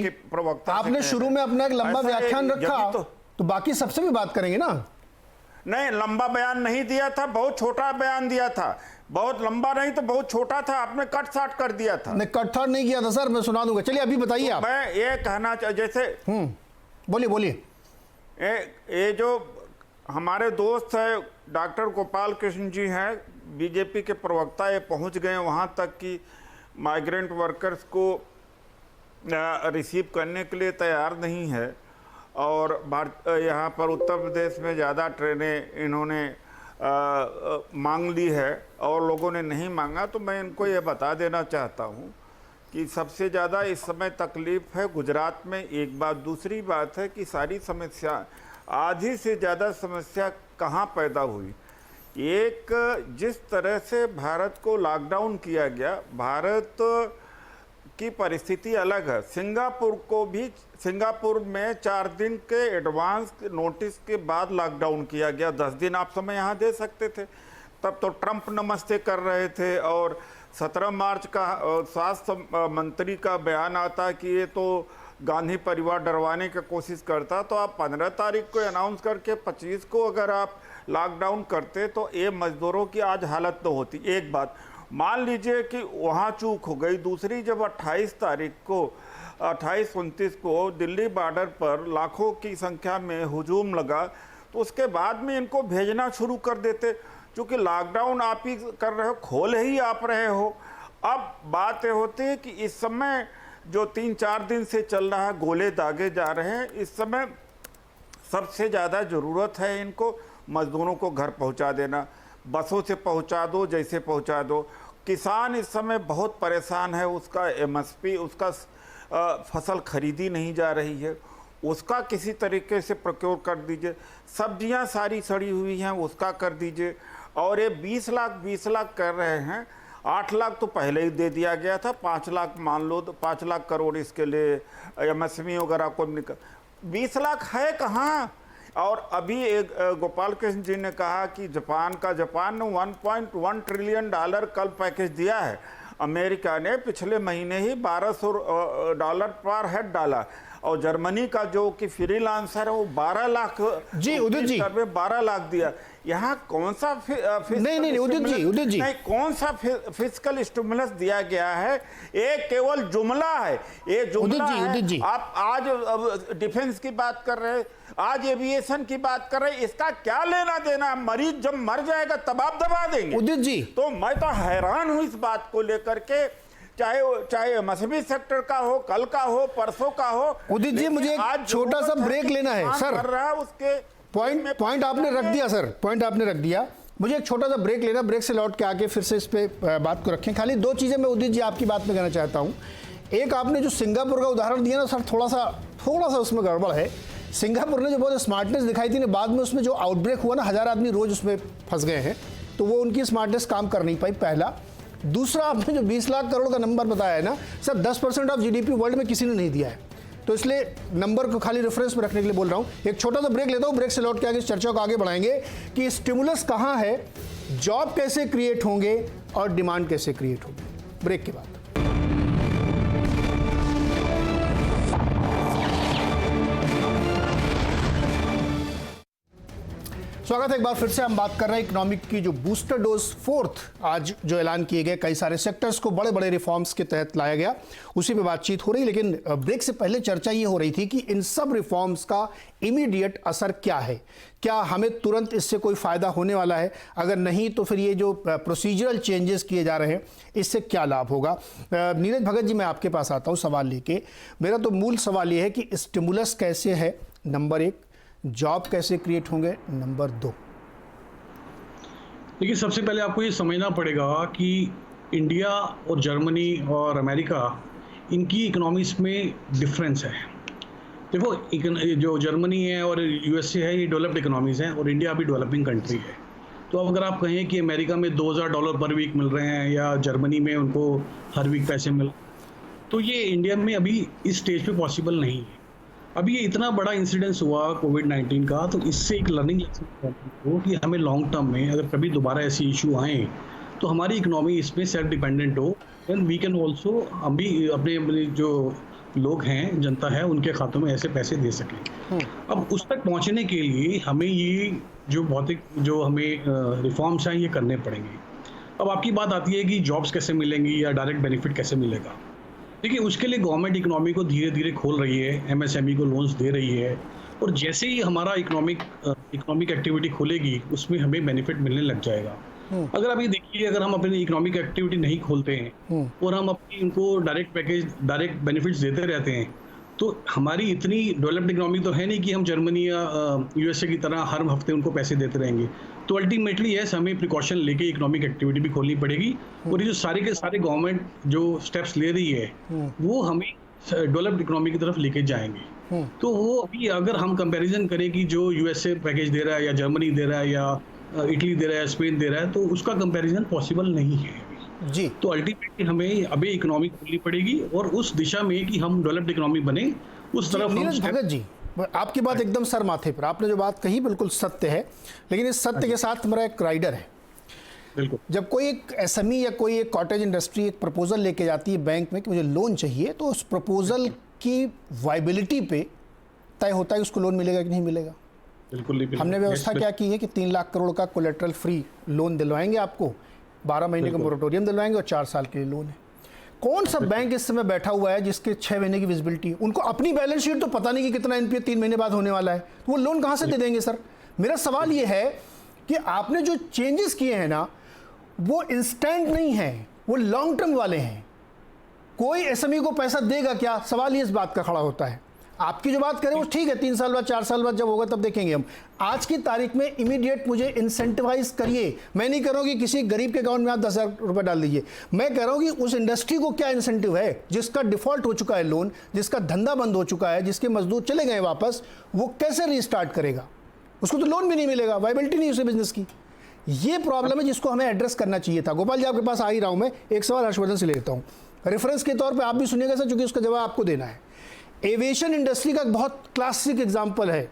S1: आपने शुरू में अपना एक लंबा व्याख्यान रखा, तो बाकी सबसे भी बात करेंगे ना।
S4: नहीं, लंबा बयान नहीं दिया था, बहुत छोटा बयान दिया था। बहुत लंबा नहीं तो बहुत छोटा था, आपने कट साट कर दिया था।
S1: नहीं, कट साट नहीं किया था सर, मैं सुना दूंगा। चलिए अभी बताइए आप।
S4: मैं ये कहना जैसे
S1: बोलिए।
S4: ये जो हमारे दोस्त है डॉक्टर गोपाल कृष्ण जी हैं, बीजेपी के प्रवक्ता, ये पहुंच गए वहां तक कि माइग्रेंट वर्कर्स को रिसीव करने के लिए तैयार नहीं है। और यहाँ पर उत्तर प्रदेश में ज़्यादा ट्रेनें इन्होंने मांग ली है और लोगों ने नहीं मांगा। तो मैं इनको ये बता देना चाहता हूँ कि सबसे ज़्यादा इस समय तकलीफ़ है गुजरात में, एक बात। दूसरी बात है कि सारी समस्या, आधी से ज़्यादा समस्या कहाँ पैदा हुई? एक, जिस तरह से भारत को लॉकडाउन किया गया, भारत की परिस्थिति अलग है। सिंगापुर में 4 दिन के एडवांस नोटिस के बाद लॉकडाउन किया गया। 10 दिन आप समय यहाँ दे सकते थे। तब तो ट्रंप नमस्ते कर रहे थे और 17 मार्च का स्वास्थ्य मंत्री का बयान आता कि ये तो गांधी परिवार डरवाने की कोशिश करता। तो आप 15 तारीख को अनाउंस करके 25 को अगर आप लॉकडाउन करते तो ये मजदूरों की आज हालत तो होती। एक बात मान लीजिए कि वहाँ चूक हो गई। दूसरी, जब 28 तारीख को 28-29 को दिल्ली बॉर्डर पर लाखों की संख्या में हुजूम लगा, तो उसके बाद में इनको भेजना शुरू कर देते। क्योंकि लॉकडाउन आप ही कर रहे हो, खोल ही आप रहे हो। अब बात ये होती है कि इस समय जो 3-4 दिन से चल रहा है, गोले दागे जा रहे हैं। इस समय सबसे ज़्यादा ज़रूरत है इनको मज़दूरों को घर पहुंचा देना। बसों से पहुंचा दो, जैसे पहुंचा दो। किसान इस समय बहुत परेशान है, उसका MSP, उसका फसल खरीदी नहीं जा रही है, उसका किसी तरीके से प्रोक्योर कर दीजिए। सब्जियां सारी सड़ी हुई हैं, उसका कर दीजिए। और ये 20 लाख कर रहे हैं। 8 लाख तो पहले ही दे दिया गया था, 5 लाख मान लो, तो 5 लाख करोड़ इसके लिए MSP वगैरह को निकल। 20 लाख है कहाँ? और अभी एक गोपाल कृष्ण जी ने कहा कि जापान ने $1.1 ट्रिलियन कल पैकेज दिया है। अमेरिका ने पिछले महीने ही $1200 पर हेड डाला। और जर्मनी का जो कि फ्रीलांसर है वो 12 लाख,
S1: जी उदित जी
S4: 12 लाख दिया। यहाँ कौन सा
S1: नहीं उदित जी
S4: कौन सा फिस्कल स्टिमुलस दिया गया है? ये केवल जुमला है, ये जुमला है। आप आज डिफेंस की बात कर रहे हैं, आज एविएशन की बात कर रहे हैं, इसका क्या लेना देना? मरीज जब मर जाएगा तब आप दबा देंगे
S1: उदित जी।
S4: तो मैं तो हैरान हूं इस बात को लेकर के, चाहे मजहबी सेक्टर का हो, कल का हो, परसों का हो।
S1: उदित जी मुझे एक छोटा सा ब्रेक लेना है सर।
S4: कर रहा है उसके
S1: पॉइंट आपने रख दिया सर, पॉइंट आपने रख दिया। मुझे एक छोटा सा ब्रेक लेना, ब्रेक से लौट के आके फिर से इस पे बात को रखें। खाली 2 चीजें मैं उदित जी आपकी बात में कहना चाहता हूँ। एक, आपने जो सिंगापुर का उदाहरण दिया ना सर, थोड़ा सा उसमें गड़बड़ है। सिंगापुर ने जो बहुत स्मार्टनेस दिखाई थी ना, बाद में उसमें जो आउटब्रेक हुआ ना, 1000 आदमी रोज उसमें फंस गए हैं, तो वो उनकी स्मार्टनेस काम कर नहीं पाई, पहला। दूसरा, आपने जो 20 लाख करोड़ का नंबर बताया है ना सर, 10% ऑफ GDP वर्ल्ड में किसी ने नहीं दिया है। तो इसलिए नंबर को खाली रेफरेंस में रखने के लिए बोल रहा हूँ। एक छोटा सा ब्रेक लेता हूँ, ब्रेक से लौट के आगे इस चर्चा को आगे बढ़ाएंगे कि स्टिमुलस कहाँ है, जॉब कैसे क्रिएट होंगे और डिमांड कैसे क्रिएट होगी, ब्रेक के बाद। स्वागत है एक बार फिर से। हम बात कर रहे हैं इकोनॉमिक की जो बूस्टर डोज 4th आज जो ऐलान किए गए, कई सारे सेक्टर्स को बड़े बड़े रिफॉर्म्स के तहत लाया गया, उसी पे बातचीत हो रही। लेकिन ब्रेक से पहले चर्चा ये हो रही थी कि इन सब रिफॉर्म्स का इमीडिएट असर क्या है, क्या हमें तुरंत इससे कोई फ़ायदा होने वाला है? अगर नहीं तो फिर ये जो प्रोसीजरल चेंजेस किए जा रहे हैं इससे क्या लाभ होगा? नीरज भगत जी, मैं आपके पास आता हूँ सवाल लेके। मेरा तो मूल सवाल ये है कि स्टिमुलस कैसे है, नंबर 1, जॉब कैसे क्रिएट होंगे, नंबर 2।
S6: देखिए, सबसे पहले आपको ये समझना पड़ेगा कि इंडिया और जर्मनी और अमेरिका इनकी इकोनॉमीज में डिफरेंस है। देखो, जो जर्मनी है और यूएसए है, ये डेवलप्ड इकोनॉमीज हैं और इंडिया अभी डेवलपिंग कंट्री है। तो अब अगर आप कहें कि अमेरिका में $2000 पर वीक मिल रहे हैं या जर्मनी में उनको हर वीक पैसे मिल, तो ये इंडिया में अभी इस स्टेज पे पॉसिबल नहीं है। अभी ये इतना बड़ा इंसिडेंस हुआ कोविड-19 का, तो इससे एक लर्निंग लेसन हो कि हमें लॉन्ग टर्म में अगर कभी दोबारा ऐसे इशू आए तो हमारी इकोनॉमी इसमें सेल्फ डिपेंडेंट हो, एंड वी कैन ऑल्सो हम भी अपने जो लोग हैं, जनता है, उनके खातों में ऐसे पैसे दे सकें। अब उस तक पहुंचने के लिए हमें ये जो भौतिक जो हमें रिफॉर्म्स हैं ये करने पड़ेंगे। अब आपकी बात आती है कि जॉब्स कैसे मिलेंगी या डायरेक्ट बेनिफिट कैसे मिलेगा। देखिए, उसके लिए गवर्नमेंट इकोनॉमी को धीरे धीरे खोल रही है, एमएसएमई को लोन्स दे रही है, और जैसे ही हमारा इकोनॉमिक एक्टिविटी खुलेगी उसमें हमें बेनिफिट मिलने लग जाएगा। अगर अभी देखिए, अगर हम अपनी इकोनॉमिक एक्टिविटी नहीं खोलते हैं और हम अपनी उनको डायरेक्ट बेनिफिट्स देते रहते हैं, तो हमारी इतनी डेवलप्ड इकोनॉमी तो है नहीं कि हम जर्मनी या यूएसए की तरह हर हफ्ते उनको पैसे देते रहेंगे। तो अल्टीमेटली यस, हमें प्रिकॉशन लेके इकोनॉमिक एक्टिविटी भी खोलनी पड़ेगी, और ये जो सारे के सारे गवर्नमेंट जो स्टेप्स ले रही है वो हमें डेवलप्ड इकोनॉमी की तरफ लेके जाएंगे। तो वो अभी अगर हम कंपैरिजन करें कि जो यूएसए पैकेज दे रहा है या जर्मनी दे रहा है या इटली दे रहा है, स्पेन दे रहा है, तो उसका कंपैरिजन पॉसिबल नहीं है
S1: जी।
S6: तो अल्टीमेटली हमें अभी इकोनॉमी खोलनी पड़ेगी और उस दिशा में कि हम डेवलप्ड इकोनॉमी बने, उस तरफ हम
S1: नीरज भगत जी, आपकी बात एकदम सर माथे पर, आपने जो बात कही बिल्कुल सत्य है, लेकिन इस सत्य के साथ मेरा एक राइडर है।
S6: बिल्कुल।
S1: जब कोई एक एसएमई या कोई एक कॉटेज इंडस्ट्री एक प्रपोजल लेके जाती है बैंक में कि मुझे लोन चाहिए, तो उस प्रपोजल की वायबिलिटी पे तय होता है कि उसको लोन मिलेगा कि नहीं मिलेगा।
S6: बिल्कुल नहीं।
S1: हमने व्यवस्था क्या की है कि 3 लाख करोड़ का कोलेट्रल फ्री लोन दिलवाएंगे आपको, 12 महीने का मोरेटोरियम दिलवाएंगे और 4 साल के लिए लोन है। कौन सा बैंक इस समय बैठा हुआ है जिसके 6 महीने की विजिबिलिटी, उनको अपनी बैलेंस शीट तो पता नहीं कि कितना एनपीए 3 महीने बाद होने वाला है, तो वो लोन कहां से दे देंगे सर। मेरा सवाल ये है कि आपने जो चेंजेस किए हैं ना, वो इंस्टेंट नहीं है, वो लॉन्ग टर्म वाले हैं। कोई एसएमई को पैसा देगा क्या, सवाल ये इस बात का खड़ा होता है। आपकी जो बात करें वो ठीक है, 3 साल बाद 4 साल बाद जब होगा तब देखेंगे हम। आज की तारीख में इमीडिएट मुझे इंसेंटिवाइज करिए। मैं नहीं कह रहा हूं कि किसी गरीब के अकाउंट में आप 10,000 रुपए डाल दीजिए, मैं कह रहा हूं कि उस इंडस्ट्री को क्या इंसेंटिव है जिसका डिफॉल्ट हो चुका है लोन, जिसका धंधा बंद हो चुका है, जिसके मजदूर चले गए वापस, वो कैसे रीस्टार्ट करेगा। उसको तो लोन भी नहीं मिलेगा, वायबिलिटी नहीं उसे बिजनेस की। ये प्रॉब्लम है जिसको हमें एड्रेस करना चाहिए था। गोपाल जी, आपके पास आ ही रहा हूं मैं, एक सवाल हर्षवर्धन से लेता हूं रेफरेंस के तौर पे, आप भी सुनिएगा सर, क्योंकि उसका जवाब आपको देना है। एविएशन इंडस्ट्री का बहुत क्लासिक एग्जांपल है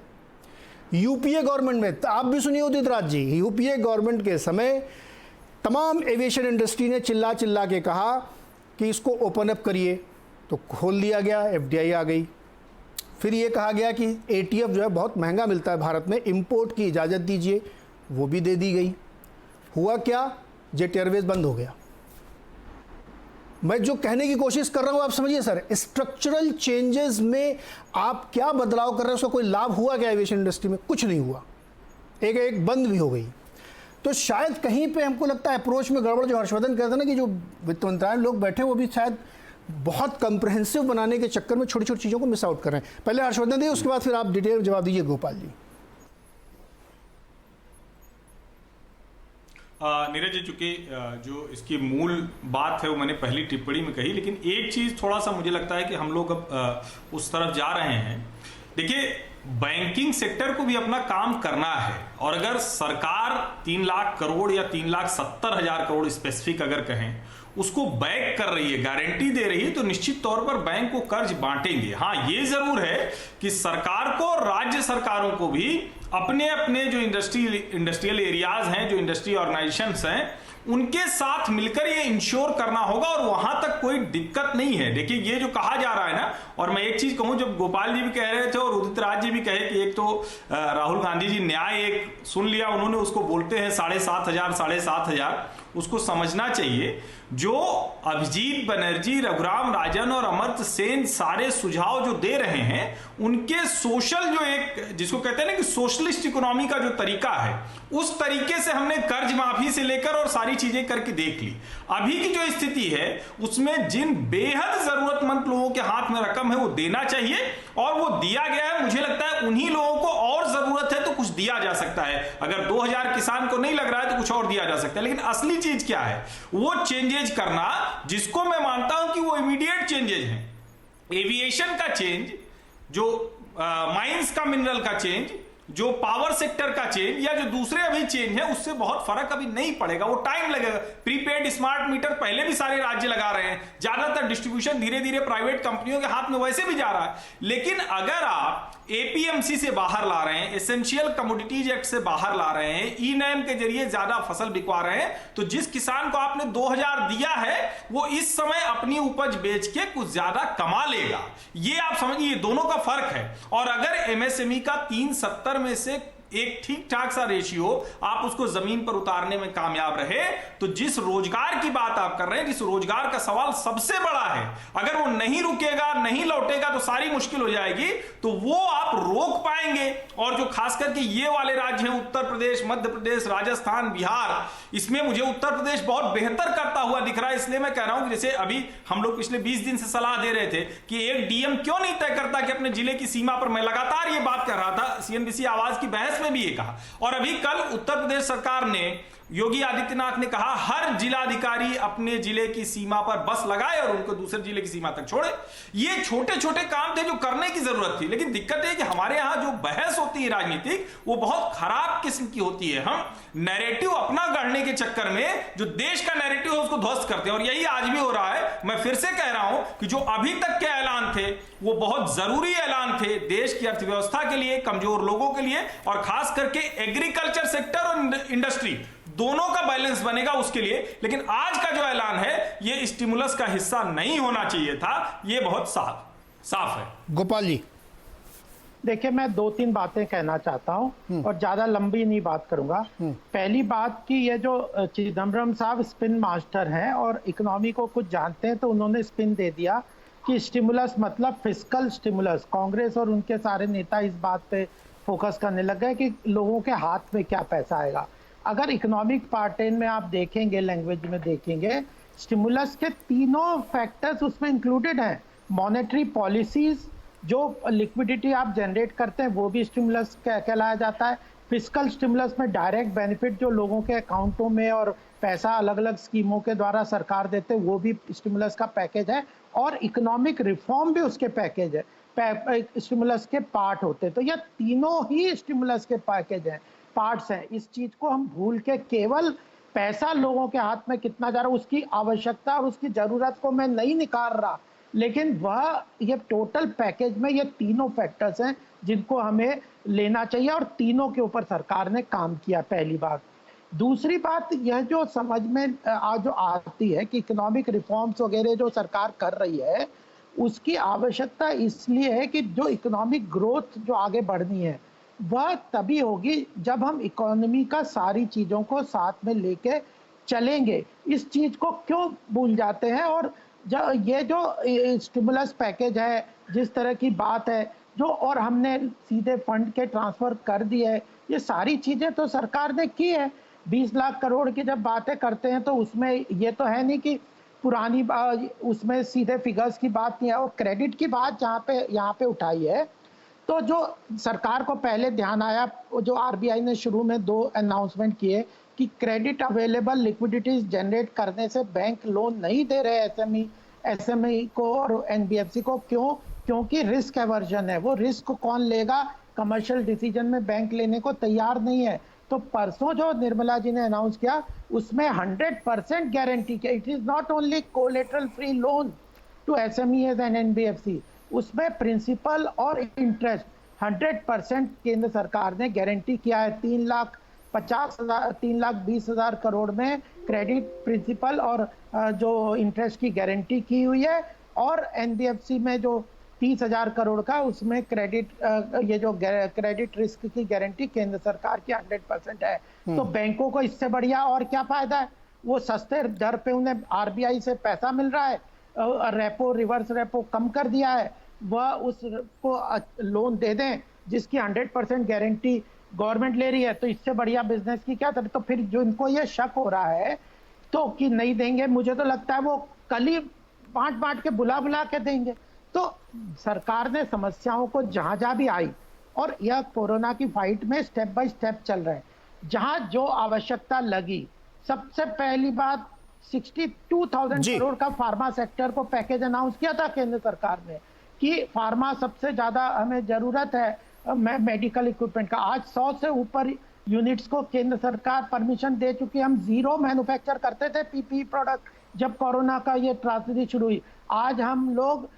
S1: यूपीए गवर्नमेंट में, तो आप भी सुनिए उदित राज जी, यूपीए गवर्नमेंट के समय तमाम एविएशन इंडस्ट्री ने चिल्ला चिल्ला के कहा कि इसको ओपन अप करिए, तो खोल दिया गया, एफडीआई आ गई। फिर ये कहा गया कि एटीएफ जो है बहुत महंगा मिलता है भारत में, इंपोर्ट की इजाज़त दीजिए, वो भी दे दी गई। हुआ क्या, जेट एयरवेज बंद हो गया। मैं जो कहने की कोशिश कर रहा हूं आप समझिए सर, स्ट्रक्चरल चेंजेस में आप क्या बदलाव कर रहे हैं, उसका कोई लाभ हुआ क्या एविएशन इंडस्ट्री में? कुछ नहीं हुआ, एक बंद भी हो गई। तो शायद कहीं पे हमको लगता है अप्रोच में गड़बड़। जो हर्षवर्धन कहते हैं ना कि जो वित्त मंत्रालय लोग बैठे वो भी शायद बहुत कंप्रहेंसिव बनाने के चक्कर में छोटी छोटी चीज़ों को मिस आउट कर रहे हैं। पहले हर्षवर्धन दी, उसके बाद फिर आप डिटेल जवाब दीजिए गोपाल जी।
S7: नीरज जी, चूंकि जो इसकी मूल बात है वो मैंने पहली टिप्पणी में कही, लेकिन एक चीज थोड़ा सा मुझे लगता है कि हम लोग अब उस तरफ जा रहे हैं। देखिए, बैंकिंग सेक्टर को भी अपना काम करना है, और अगर सरकार 3 लाख करोड़ या 3,70,000 करोड़ स्पेसिफिक अगर कहें उसको बैक कर रही है, गारंटी दे रही है, तो निश्चित तौर पर बैंक को कर्ज बांटेंगे। हाँ, ये जरूर है कि सरकार को और राज्य सरकारों को भी अपने अपने जो इंडस्ट्रियल एरियाज हैं, जो इंडस्ट्री ऑर्गेनाइजेशंस हैं, उनके साथ मिलकर ये इंश्योर करना होगा, और वहां तक कोई दिक्कत नहीं है। देखिए, ये जो कहा जा रहा है ना, और मैं एक चीज कहूं, जब गोपाल जी भी कह रहे थे और उदित राज जी भी कहे कि एक तो राहुल गांधी जी न्याय एक सुन लिया उन्होंने, उसको बोलते हैं 7,500 उसको समझना चाहिए। जो अभिजीत बनर्जी, रघुराम राजन और अमर्त्य सेन सारे सुझाव जो दे रहे हैं, उनके सोशल जो एक जिसको कहते हैं ना कि सोशलिस्ट इकोनॉमी का जो तरीका है, उस तरीके से हमने कर्ज माफी से लेकर और सारी चीजें करके देख ली। अभी की जो स्थिति है उसमें जिन बेहद जरूरतमंद लोगों के हाथ में रकम है वो देना चाहिए, और वो दिया गया है। मुझे लगता है उन्हीं लोगों को और जरूरत है तो कुछ दिया जा सकता है। अगर 2000 किसान को नहीं लग रहा है तो कुछ और दिया जा सकता है, लेकिन असली चीज क्या है, वो चेंजेज करना जिसको मैं मानता हूं कि वो इमीडिएट चेंजेज हैं। एविएशन का चेंज, जो माइंस का मिनरल का चेंज, जो पावर सेक्टर का चेंज, या जो दूसरे अभी चेंज है, उससे बहुत फर्क अभी नहीं पड़ेगा, वो टाइम लगेगा। प्रीपेड स्मार्ट मीटर पहले भी सारे राज्य लगा रहे हैं, ज्यादातर डिस्ट्रीब्यूशन धीरे धीरे प्राइवेट कंपनियों के हाथ में वैसे भी जा रहा है। लेकिन अगर आप एपीएमसी से बाहर ला रहे हैं, एसेंशियल कमोडिटीज एक्ट से बाहर ला रहे हैं, ई नैम के जरिए ज्यादा फसल बिकवा रहे हैं, तो जिस किसान को आपने 2000 दिया है वो इस समय अपनी उपज बेच के कुछ ज्यादा कमा लेगा। ये आप समझिए, दोनों का फर्क है। और अगर एमएसएमई का 370 में से एक ठीक ठाक सा रेशियो आप उसको जमीन पर उतारने में कामयाब रहे, तो जिस रोजगार की बात आप कर रहे हैं, जिस रोजगार का सवाल सबसे बड़ा है, अगर वो नहीं रुकेगा, नहीं लौटेगा तो सारी मुश्किल हो जाएगी, तो वो आप रोक पाएंगे। और जो खास करके ये वाले राज्य हैं, उत्तर प्रदेश, मध्य प्रदेश, राजस्थान, बिहार, इसमें मुझे उत्तर प्रदेश बहुत बेहतर करता हुआ दिख रहा है। इसलिए मैं कह रहा हूं कि जैसे अभी हम लोग पिछले 20 दिन से सलाह दे रहे थे कि एक डीएम क्यों नहीं तय करता कि अपने जिले की सीमा पर, मैं लगातार ये बात कर रहा था, सीएनबीसी आवाज की बहस में भी ये कहा। और अभी कल उत्तर प्रदेश सरकार ने, योगी आदित्यनाथ ने कहा हर जिलाधिकारी अपने जिले की सीमा पर बस लगाए और उनको दूसरे जिले की सीमा तक छोड़े। ये छोटे छोटे काम थे जो करने की जरूरत थी, लेकिन दिक्कत है कि हमारे यहां जो बहस होती है राजनीतिक, वो बहुत खराब किस्म की होती है। हम नैरेटिव अपना गढ़ने के चक्कर में जो देश का नैरेटिव है उसको ध्वस्त करते हैं, और यही आज भी हो रहा है। मैं फिर से कह रहा हूं कि जो अभी तक के ऐलान थे वो बहुत जरूरी ऐलान थे देश की अर्थव्यवस्था के लिए, कमजोर लोगों के लिए, और खास करके एग्रीकल्चर सेक्टर और इंडस्ट्री दोनों का बैलेंस बनेगा उसके लिए। लेकिन आज का जो ऐलान है ये स्टिमुलस का हिस्सा नहीं होना चाहिए था, ये बहुत साफ है।
S1: गोपाल जी,
S5: देखिए, मैं 2-3 बातें कहना चाहता हूं और ज्यादा लंबी नहीं बात करूंगा। पहली बात कि ये जो चिदम्बरम साहब स्पिन मास्टर हैं और इकोनॉमी को कुछ जानते हैं, तो उन्होंने स्पिन दे दिया कि स्टिमुलस मतलब फिस्कल स्टिमुलस। कांग्रेस और उनके सारे नेता इस बात पे फोकस करने लग गए कि लोगों के हाथ में क्या पैसा आएगा। अगर इकोनॉमिक पार्ट में आप देखेंगे, लैंग्वेज में देखेंगे, स्टिमुलस के तीनों फैक्टर्स उसमें इंक्लूडेड हैं। मॉनेटरी पॉलिसीज, जो लिक्विडिटी आप जनरेट करते हैं वो भी स्टिमुलस कहलाया जाता है। फिस्कल स्टिमुलस में डायरेक्ट बेनिफिट जो लोगों के अकाउंटों में और पैसा अलग अलग स्कीमों के द्वारा सरकार देते हैं, वो भी स्टिमुलस का पैकेज है। और इकोनॉमिक रिफॉर्म भी उसके पैकेज है, स्टिमुलस के पार्ट होते हैं। तो ये तीनों ही स्टिमुलस के पैकेज हैं, पार्ट्स हैं। इस चीज को हम भूल के केवल पैसा लोगों के हाथ में कितना जा रहा है, उसकी आवश्यकता और उसकी जरूरत को मैं नहीं निकाल रहा, लेकिन वह ये टोटल पैकेज में ये तीनों फैक्टर्स हैं जिनको हमें लेना चाहिए, और तीनों के ऊपर सरकार ने काम किया, पहली बात। दूसरी बात यह जो समझ में जो आती है कि इकोनॉमिक रिफॉर्म्स वगैरह जो सरकार कर रही है, उसकी आवश्यकता इसलिए है कि जो इकोनॉमिक ग्रोथ जो आगे बढ़नी है वह तभी होगी जब हम इकोनॉमी का सारी चीज़ों को साथ में लेके चलेंगे। इस चीज़ को क्यों भूल जाते हैं? और ये जो स्टिमुलस पैकेज है, जिस तरह की बात है जो, और हमने सीधे फंड के ट्रांसफर कर दिए है, ये सारी चीज़ें तो सरकार ने की है। 20 लाख करोड़ की जब बातें करते हैं तो उसमें ये तो है नहीं कि पुरानी उसमें सीधे फिगर्स की बात नहीं है। और क्रेडिट की बात यहाँ पे उठाई है, तो जो सरकार को पहले ध्यान आया, जो आरबीआई ने शुरू में 2 अनाउंसमेंट किए कि क्रेडिट अवेलेबल लिक्विडिटीज जनरेट करने से बैंक लोन नहीं दे रहे एसएमई को और एनबीएफसी को। क्यों? क्योंकि रिस्क एवर्जन है। वो रिस्क कौन लेगा? कमर्शियल डिसीजन में बैंक लेने को तैयार नहीं है। तो परसों जो निर्मला जी ने अनाउंस किया, उसमें 100% गारंटी किया। It is not only collateral free loan to SMEs and NBFC, उसमें प्रिंसिपल और इंटरेस्ट 100% केंद्र सरकार ने गारंटी किया है। 3,20,000 करोड़ में क्रेडिट, प्रिंसिपल और जो इंटरेस्ट की गारंटी की हुई है। और एनबीएफसी में जो 30,000 करोड़ का, उसमें क्रेडिट, ये जो क्रेडिट रिस्क की गारंटी केंद्र सरकार की 100% है। तो बैंकों को इससे बढ़िया और क्या फायदा है? वो सस्ते दर पे उन्हें आरबीआई से पैसा मिल रहा है, रेपो, रिवर्स रेपो कम कर दिया है, वह उसको लोन दे दें जिसकी 100% गारंटी गवर्नमेंट ले रही है। तो इससे बढ़िया बिजनेस की क्या तरह? तो फिर जो इनको ये शक हो रहा है तो कि नहीं देंगे, मुझे तो लगता है वो कल ही बांट के बुला के देंगे। तो सरकार ने समस्याओं को जहां भी आई और यह कोरोना की फाइट में स्टेप बाय स्टेप चल रहे हैं। जहां जो आवश्यकता लगी, सबसे पहली बात 62,000 करोड़ का फार्मा सेक्टर को पैकेज अनाउंस किया था केंद्र सरकार ने कि फार्मा सबसे ज्यादा हमें जरूरत है मेडिकल इक्विपमेंट का। आज 100 से ऊपर यूनिट्स को केंद्र सरकार परमिशन दे चुकी है। हम जीरो मैन्युफैक्चर करते थे पीपीई प्रोडक्ट जब कोरोना का ये त्रासदी शुरू हुई। आज हम लोग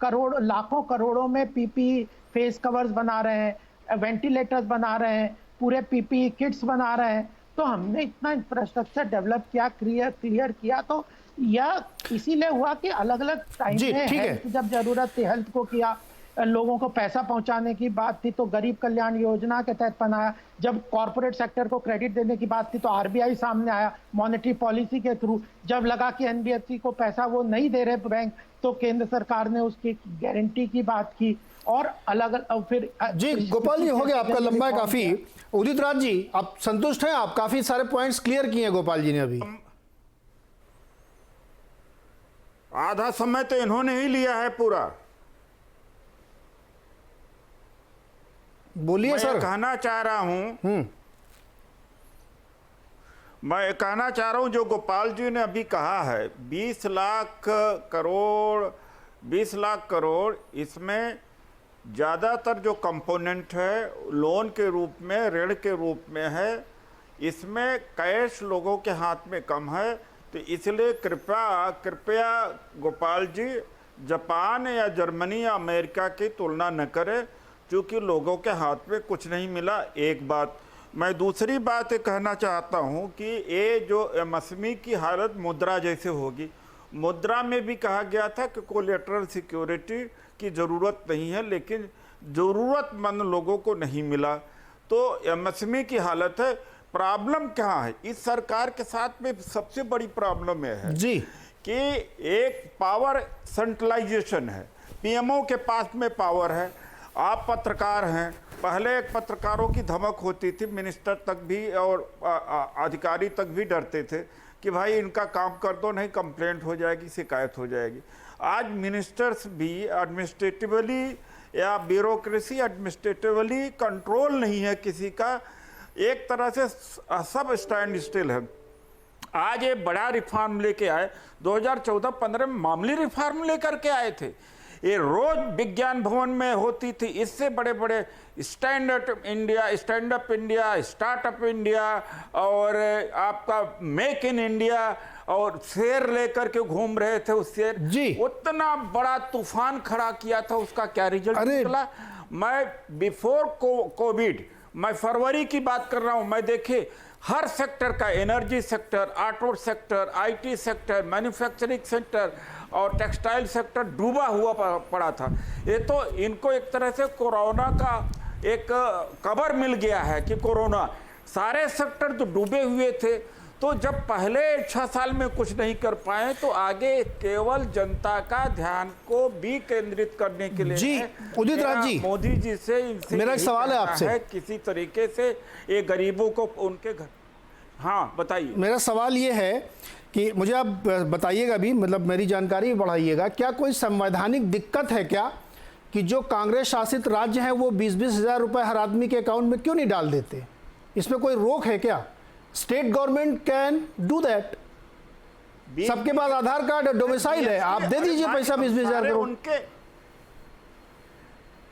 S5: करोड़ लाखों करोड़ों में पीपीई फेस कवर्स बना रहे हैं, वेंटिलेटर्स बना रहे हैं, पूरे पीपीई किट्स बना रहे हैं। तो हमने इतना इंफ्रास्ट्रक्चर डेवलप किया, क्लियर किया, तो यह इसीलिए हुआ कि अलग अलग टाइम में हेल्थ जब जरूरत थी हेल्थ को किया, लोगों को पैसा पहुंचाने की बात थी तो गरीब कल्याण योजना के तहत बनाया, जब कॉर्पोरेट सेक्टर को क्रेडिट देने की बात थी तो आरबीआई सामने आया मॉनेटरी पॉलिसी के थ्रू, जब लगा कि एनबीएफसी को पैसा वो नहीं दे रहे बैंक तो केंद्र सरकार ने उसकी गारंटी की बात की और अलग फिर
S1: जी गोपाल जी हो गया आपका लंबा है काफी। उदित राज जी आप संतुष्ट हैं? आप काफी सारे पॉइंट्स क्लियर किए हैं गोपाल जी ने अभी।
S4: आधा समय तो इन्होंने ही लिया है पूरा।
S1: बोलिए सर।
S4: मैं कहना चाह रहा हूं जो गोपाल जी ने अभी कहा है 20 लाख करोड़, इसमें ज़्यादातर जो कंपोनेंट है लोन के रूप में, ऋण के रूप में है। इसमें कैश लोगों के हाथ में कम है। तो इसलिए कृपया गोपाल जी जापान या जर्मनी या अमेरिका की तुलना न करें, क्योंकि लोगों के हाथ में कुछ नहीं मिला। एक बात मैं दूसरी बात कहना चाहता हूं कि ये जो एमएसएमई की हालत मुद्रा जैसे होगी, मुद्रा में भी कहा गया था कि कोलेटरल सिक्योरिटी की ज़रूरत नहीं है, लेकिन ज़रूरतमंद लोगों को नहीं मिला। तो एमएसएमई की हालत है। प्रॉब्लम क्या है इस सरकार के साथ में? सबसे बड़ी प्रॉब्लम यह है
S1: जी
S4: कि एक पावर सेंट्रलाइजेशन है। पीएमओ के पास में पावर है। आप पत्रकार हैं, पहले एक पत्रकारों की धमक होती थी, मिनिस्टर तक भी और अधिकारी तक भी डरते थे कि भाई इनका काम कर दो, नहीं कंप्लेंट हो जाएगी, शिकायत हो जाएगी। आज मिनिस्टर्स भी एडमिनिस्ट्रेटिवली या ब्यूरोक्रेसी एडमिनिस्ट्रेटिवली कंट्रोल नहीं है किसी का, एक तरह से सब स्टैंड स्टिल है। आज ये बड़ा रिफॉर्म लेके आए, 2014-15 में मामूली रिफॉर्म लेकर के आए थे। ये रोज विज्ञान भवन में होती थी। इससे बड़े बड़े stand up India, startup India और आपका मेक इन इंडिया और शेयर लेकर के घूम रहे थे। उस शेयर
S1: जी
S4: उतना बड़ा तूफान खड़ा किया था, उसका क्या रिजल्ट निकला? मैं बिफोर कोविड, मैं फरवरी की बात कर रहा हूं। मैं देखे हर सेक्टर का, energy sector, auto sector, IT sector, manufacturing sector और टेक्सटाइल सेक्टर डूबा हुआ पड़ा था। ये तो इनको एक तरह से कोरोना का एक कवर मिल गया है कि कोरोना, सारे सेक्टर तो डूबे हुए थे। तो जब पहले 6 साल में कुछ नहीं कर पाए तो आगे केवल जनता का ध्यान को भी केंद्रित करने के लिए
S1: जी उदित राज जी,
S4: मोदी जी से इनसे
S1: मेरा एक सवाल है आपसे,
S4: किसी तरीके से ये गरीबों को उनके घर। हाँ बताइए।
S1: मेरा सवाल ये है कि मुझे आप बताइएगा भी, मतलब मेरी जानकारी बढ़ाइएगा, क्या कोई संवैधानिक दिक्कत है क्या कि जो कांग्रेस शासित राज्य हैं वो 20-20 हज़ार रुपए हर आदमी के अकाउंट में क्यों नहीं डाल देते? इसमें कोई रोक है क्या? State government can do that. सबके पास आधार कार्ड डोमिसाइल है, आप दे दीजिए पैसा 20-20 हज़ार करोड़।
S4: उनके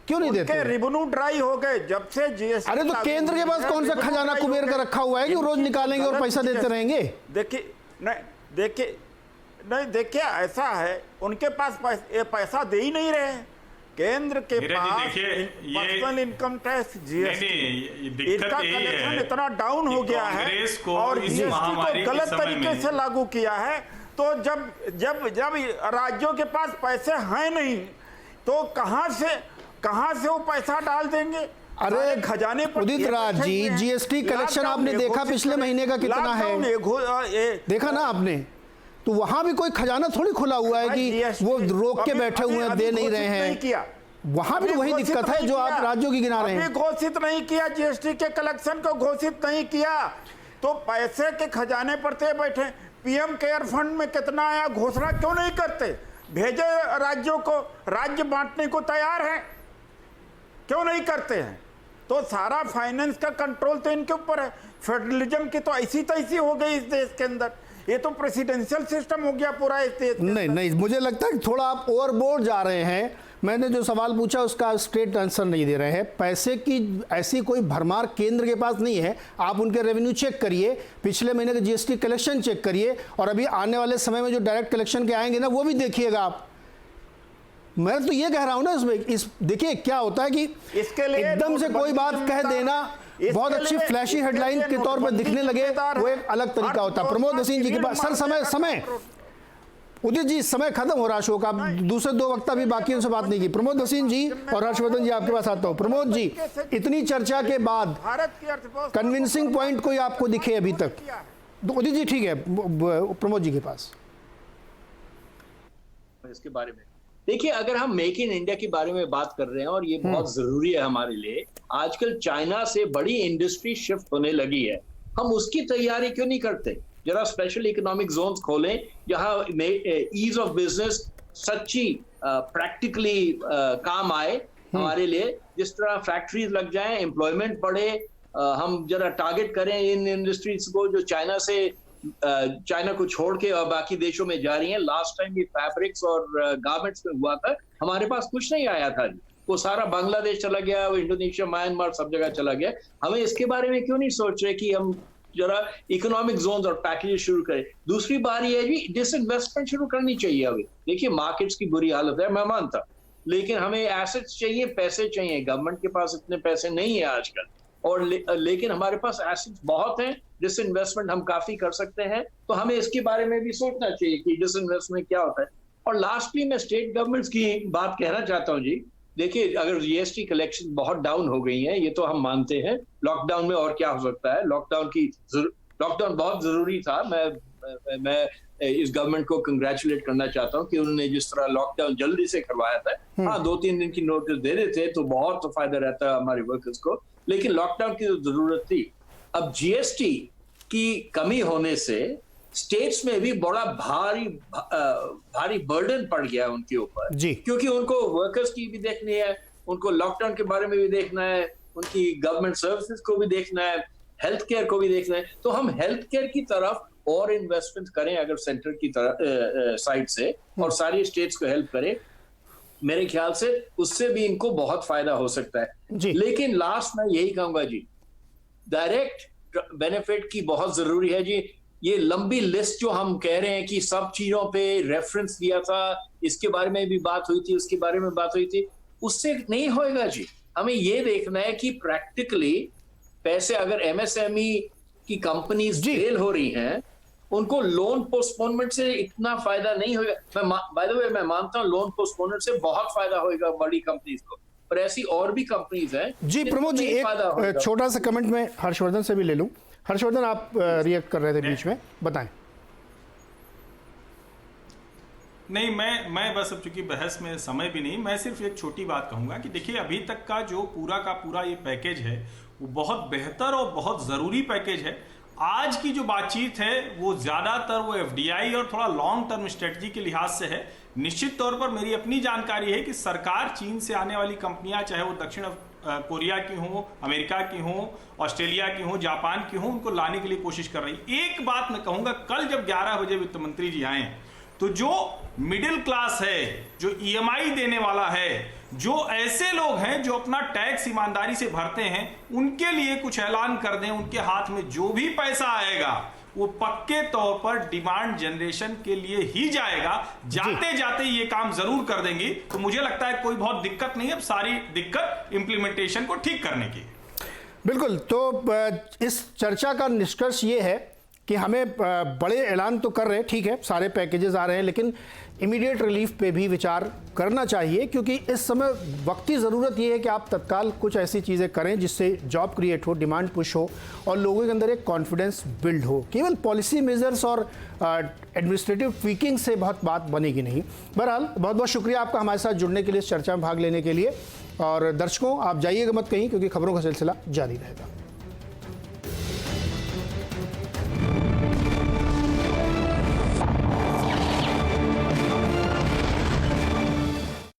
S1: क्यों नहीं देते?
S4: रेवेन्यू ड्राई हो गए जब से जीएसटी।
S1: अरे तो केंद्र के पास कौन सा खजाना कुबेर का रखा हुआ है कि रोज निकालेंगे और पैसा देते रहेंगे?
S4: देखिए ऐसा है, उनके पास पैसा दे ही नहीं रहे। केंद्र के पास पर्सनल इनकम टैक्स, जीएसटी, इनका कलेक्शन इतना डाउन हो गया है और जीएसटी को गलत तरीके से लागू किया है। तो जब राज्यों के पास पैसे हैं नहीं तो कहां से वो पैसा डाल देंगे? अरे
S1: खजाने पर। उदित राज जी, जीएसटी कलेक्शन आपने देखा पिछले महीने का कितना है? देखा ना आपने? तो वहां भी कोई खजाना थोड़ी खुला हुआ है कि वो रोक के बैठे हुए हैं, दे नहीं रहे हैं। वहां भी वही दिक्कत है जो आप राज्यों की गिना रहे हैं।
S4: घोषित नहीं किया, जीएसटी के कलेक्शन को घोषित नहीं किया तो पैसे के खजाने पर बैठे। पीएम केयर फंड में कितना आया, घोषणा क्यों नहीं करते? भेजे राज्यों को, राज्य बांटने को तैयार है। क्यों नहीं करते हैं? तो सारा फाइनेंस का कंट्रोल तो इनके ऊपर है। फेडरलिज्म की तो ऐसी तैसी हो गई इस देश के अंदर, ये तो प्रेसिडेंशियल सिस्टम हो गया पूरा इस देश के
S1: नहीं
S4: अंदर।
S1: नहीं, मुझे लगता है कि थोड़ा आप ओवरबोर्ड जा रहे हैं। मैंने जो सवाल पूछा उसका स्ट्रेट आंसर नहीं दे रहे हैं। पैसे की ऐसी कोई भरमार केंद्र के पास नहीं है। आप उनके रेवेन्यू चेक करिए, पिछले महीने के जीएसटी कलेक्शन चेक करिए, और अभी आने वाले समय में जो डायरेक्ट कलेक्शन के आएंगे ना वो भी देखिएगा आप। मैं तो ये कह रहा हूं ना, इस देखिए क्या होता है कि
S4: इसके लिए
S1: एकदम से कोई बात कह देना बहुत अच्छी फ्लैशी हेडलाइन के तौर पर दिखने लगे, वो एक अलग तरीका होता है। प्रमोद भसीन जी के पास सर समय उदित जी समय खत्म हो रहा शो का, दूसरे दो वक्ता भी बाकी उनसे बात नहीं की। प्रमोद भसीन जी और हर्षवर्धन जी आपके पास आता हूं। प्रमोद जी, इतनी चर्चा के बाद
S4: भारत की अर्थव्यवस्था
S1: कन्विंसिंग पॉइंट कोई आपको दिखे अभी तक? तो उदित जी ठीक है, प्रमोद जी के पास
S3: इसके बारे में देखिए, अगर हम मेक इन इंडिया के बारे में बात कर रहे हैं और ये बहुत जरूरी है हमारे लिए, आजकल चाइना से बड़ी इंडस्ट्री शिफ्ट होने लगी है, हम उसकी तैयारी क्यों नहीं करते? जरा स्पेशल इकोनॉमिक जोन्स खोलें जहां ईज ऑफ बिजनेस सच्ची प्रैक्टिकली काम आए हमारे लिए। जिस तरह फैक्ट्रीज लग जाएं, एम्प्लॉयमेंट बढ़े, हम जरा टारगेट करें इन इंडस्ट्रीज को जो चाइना को छोड़ के और बाकी देशों में जा रही हैं। लास्ट टाइम ये फैब्रिक्स और गारमेंट्स में हुआ था, हमारे पास कुछ नहीं आया था, वो सारा बांग्लादेश चला गया, वो इंडोनेशिया, म्यांमार सब जगह चला गया। हमें इसके बारे में क्यों नहीं सोच रहे कि हम जरा इकोनॉमिक जोन्स और पैकेजेस शुरू करें? दूसरी बात ये है जी, डिसइन्वेस्टमेंट शुरू करनी चाहिए। अभी देखिए मार्केट्स की बुरी हालत है, मैं मानता, लेकिन हमें एसेट्स चाहिए, पैसे चाहिए। गवर्नमेंट के पास इतने पैसे नहीं है आजकल, और लेकिन हमारे पास एसेट्स बहुत हैं, डिसइन्वेस्टमेंट हम काफी कर सकते हैं। तो हमें इसके बारे में भी सोचना चाहिए कि डिसइन्वेस्टमेंट क्या होता है। और लास्टली मैं स्टेट गवर्नमेंट्स की बात कहना चाहता हूँ जी। देखिए, अगर जीएसटी कलेक्शन बहुत डाउन हो गई है, ये तो हम मानते हैं, लॉकडाउन में और क्या हो सकता है। लॉकडाउन बहुत जरूरी था। मैं इस गवर्नमेंट को कंग्रेचुलेट करना चाहता हूँ कि उन्होंने जिस तरह लॉकडाउन जल्दी से करवाया था। हाँ, 2-3 दिन की नोटिस दे देते तो बहुत फायदा रहता है हमारे वर्कर्स को, लेकिन लॉकडाउन की तो जरूरत थी। अब जीएसटी की कमी होने से स्टेट्स में भी बड़ा भारी बर्डन पड़ गया उनके ऊपर, क्योंकि उनको वर्कर्स की भी देखनी है, उनको लॉकडाउन के बारे में भी देखना है, उनकी गवर्नमेंट सर्विसेज को भी देखना है, हेल्थ केयर को भी देखना है। तो हम हेल्थ केयर की तरफ और इन्वेस्टमेंट करें अगर सेंटर की तरफ साइड से, और सारी स्टेट्स को हेल्प करें, मेरे ख्याल से उससे भी इनको बहुत फायदा हो सकता है। लेकिन लास्ट मैं यही कहूंगा जी, डायरेक्ट बेनिफिट की बहुत जरूरी है जी। ये लंबी लिस्ट जो हम कह रहे हैं कि सब चीजों पे रेफरेंस दिया था, इसके बारे में भी बात हुई थी, उसके बारे में बात हुई थी, उससे नहीं होएगा जी। हमें ये देखना है कि प्रैक्टिकली पैसे, अगर एमएसएमई की कंपनीज फेल हो रही हैं, उनको लोन पोस्टपोनमेंट से इतना फायदा नहीं होगा। बाय द वे मैं मानता हूं लोन पोस्टपोनमेंट से बहुत फायदा होगा बड़ी कंपनीज को, पर ऐसी और भी कंपनीज हैं
S1: जी। प्रमोद जी, एक छोटा सा कमेंट में हर्षवर्धन से भी ले लूं। हर्षवर्धन, आप रिएक्ट कर रहे थे बीच में, बताएं।
S7: नहीं, मैं बस, अब चूंकि बहस में समय भी नहीं, मैं सिर्फ एक छोटी बात कहूंगा कि देखिए अभी तक का जो पूरा का पूरा ये पैकेज है वो बहुत बेहतर और बहुत ज़रूरी पैकेज है। आज की जो बातचीत है वो ज़्यादातर वो एफडीआई और थोड़ा लॉन्ग टर्म स्ट्रेटजी के लिहाज से है। निश्चित तौर पर मेरी अपनी जानकारी है कि सरकार चीन से आने वाली कंपनियां, चाहे वो दक्षिण कोरिया की हो, अमेरिका की हो, ऑस्ट्रेलिया की हो, जापान की हो, उनको लाने के लिए कोशिश कर रही। एक बात मैं कहूंगा, कल जब 11 बजे वित्त मंत्री जी आए तो जो मिडिल क्लास है, जो ईएमआई देने वाला है, जो ऐसे लोग हैं जो अपना टैक्स ईमानदारी से भरते हैं, उनके लिए कुछ ऐलान कर दें। उनके हाथ में जो भी पैसा आएगा वो पक्के तौर पर डिमांड जनरेशन के लिए ही जाएगा। जाते जाते ये काम जरूर कर देंगी। तो मुझे लगता है कोई बहुत दिक्कत नहीं है, अब सारी दिक्कत इंप्लीमेंटेशन को ठीक करने की।
S1: बिल्कुल। तो इस चर्चा का निष्कर्ष ये है कि हमें बड़े ऐलान तो कर रहे हैं, ठीक है, सारे पैकेजेस आ रहे हैं, लेकिन इमीडिएट रिलीफ पे भी विचार करना चाहिए, क्योंकि इस समय वक्ती ज़रूरत ये है कि आप तत्काल कुछ ऐसी चीज़ें करें जिससे जॉब क्रिएट हो, डिमांड पुश हो और लोगों के अंदर एक कॉन्फिडेंस बिल्ड हो। केवल पॉलिसी मेजर्स और एडमिनिस्ट्रेटिव ट्वीकिंग से बहुत बात बनेगी नहीं। बहरहाल बहुत बहुत शुक्रिया आपका हमारे साथ जुड़ने के लिए, इस चर्चा में भाग लेने के लिए। और दर्शकों, आप जाइएगा मत कहीं, क्योंकि खबरों का सिलसिला जारी रहेगा।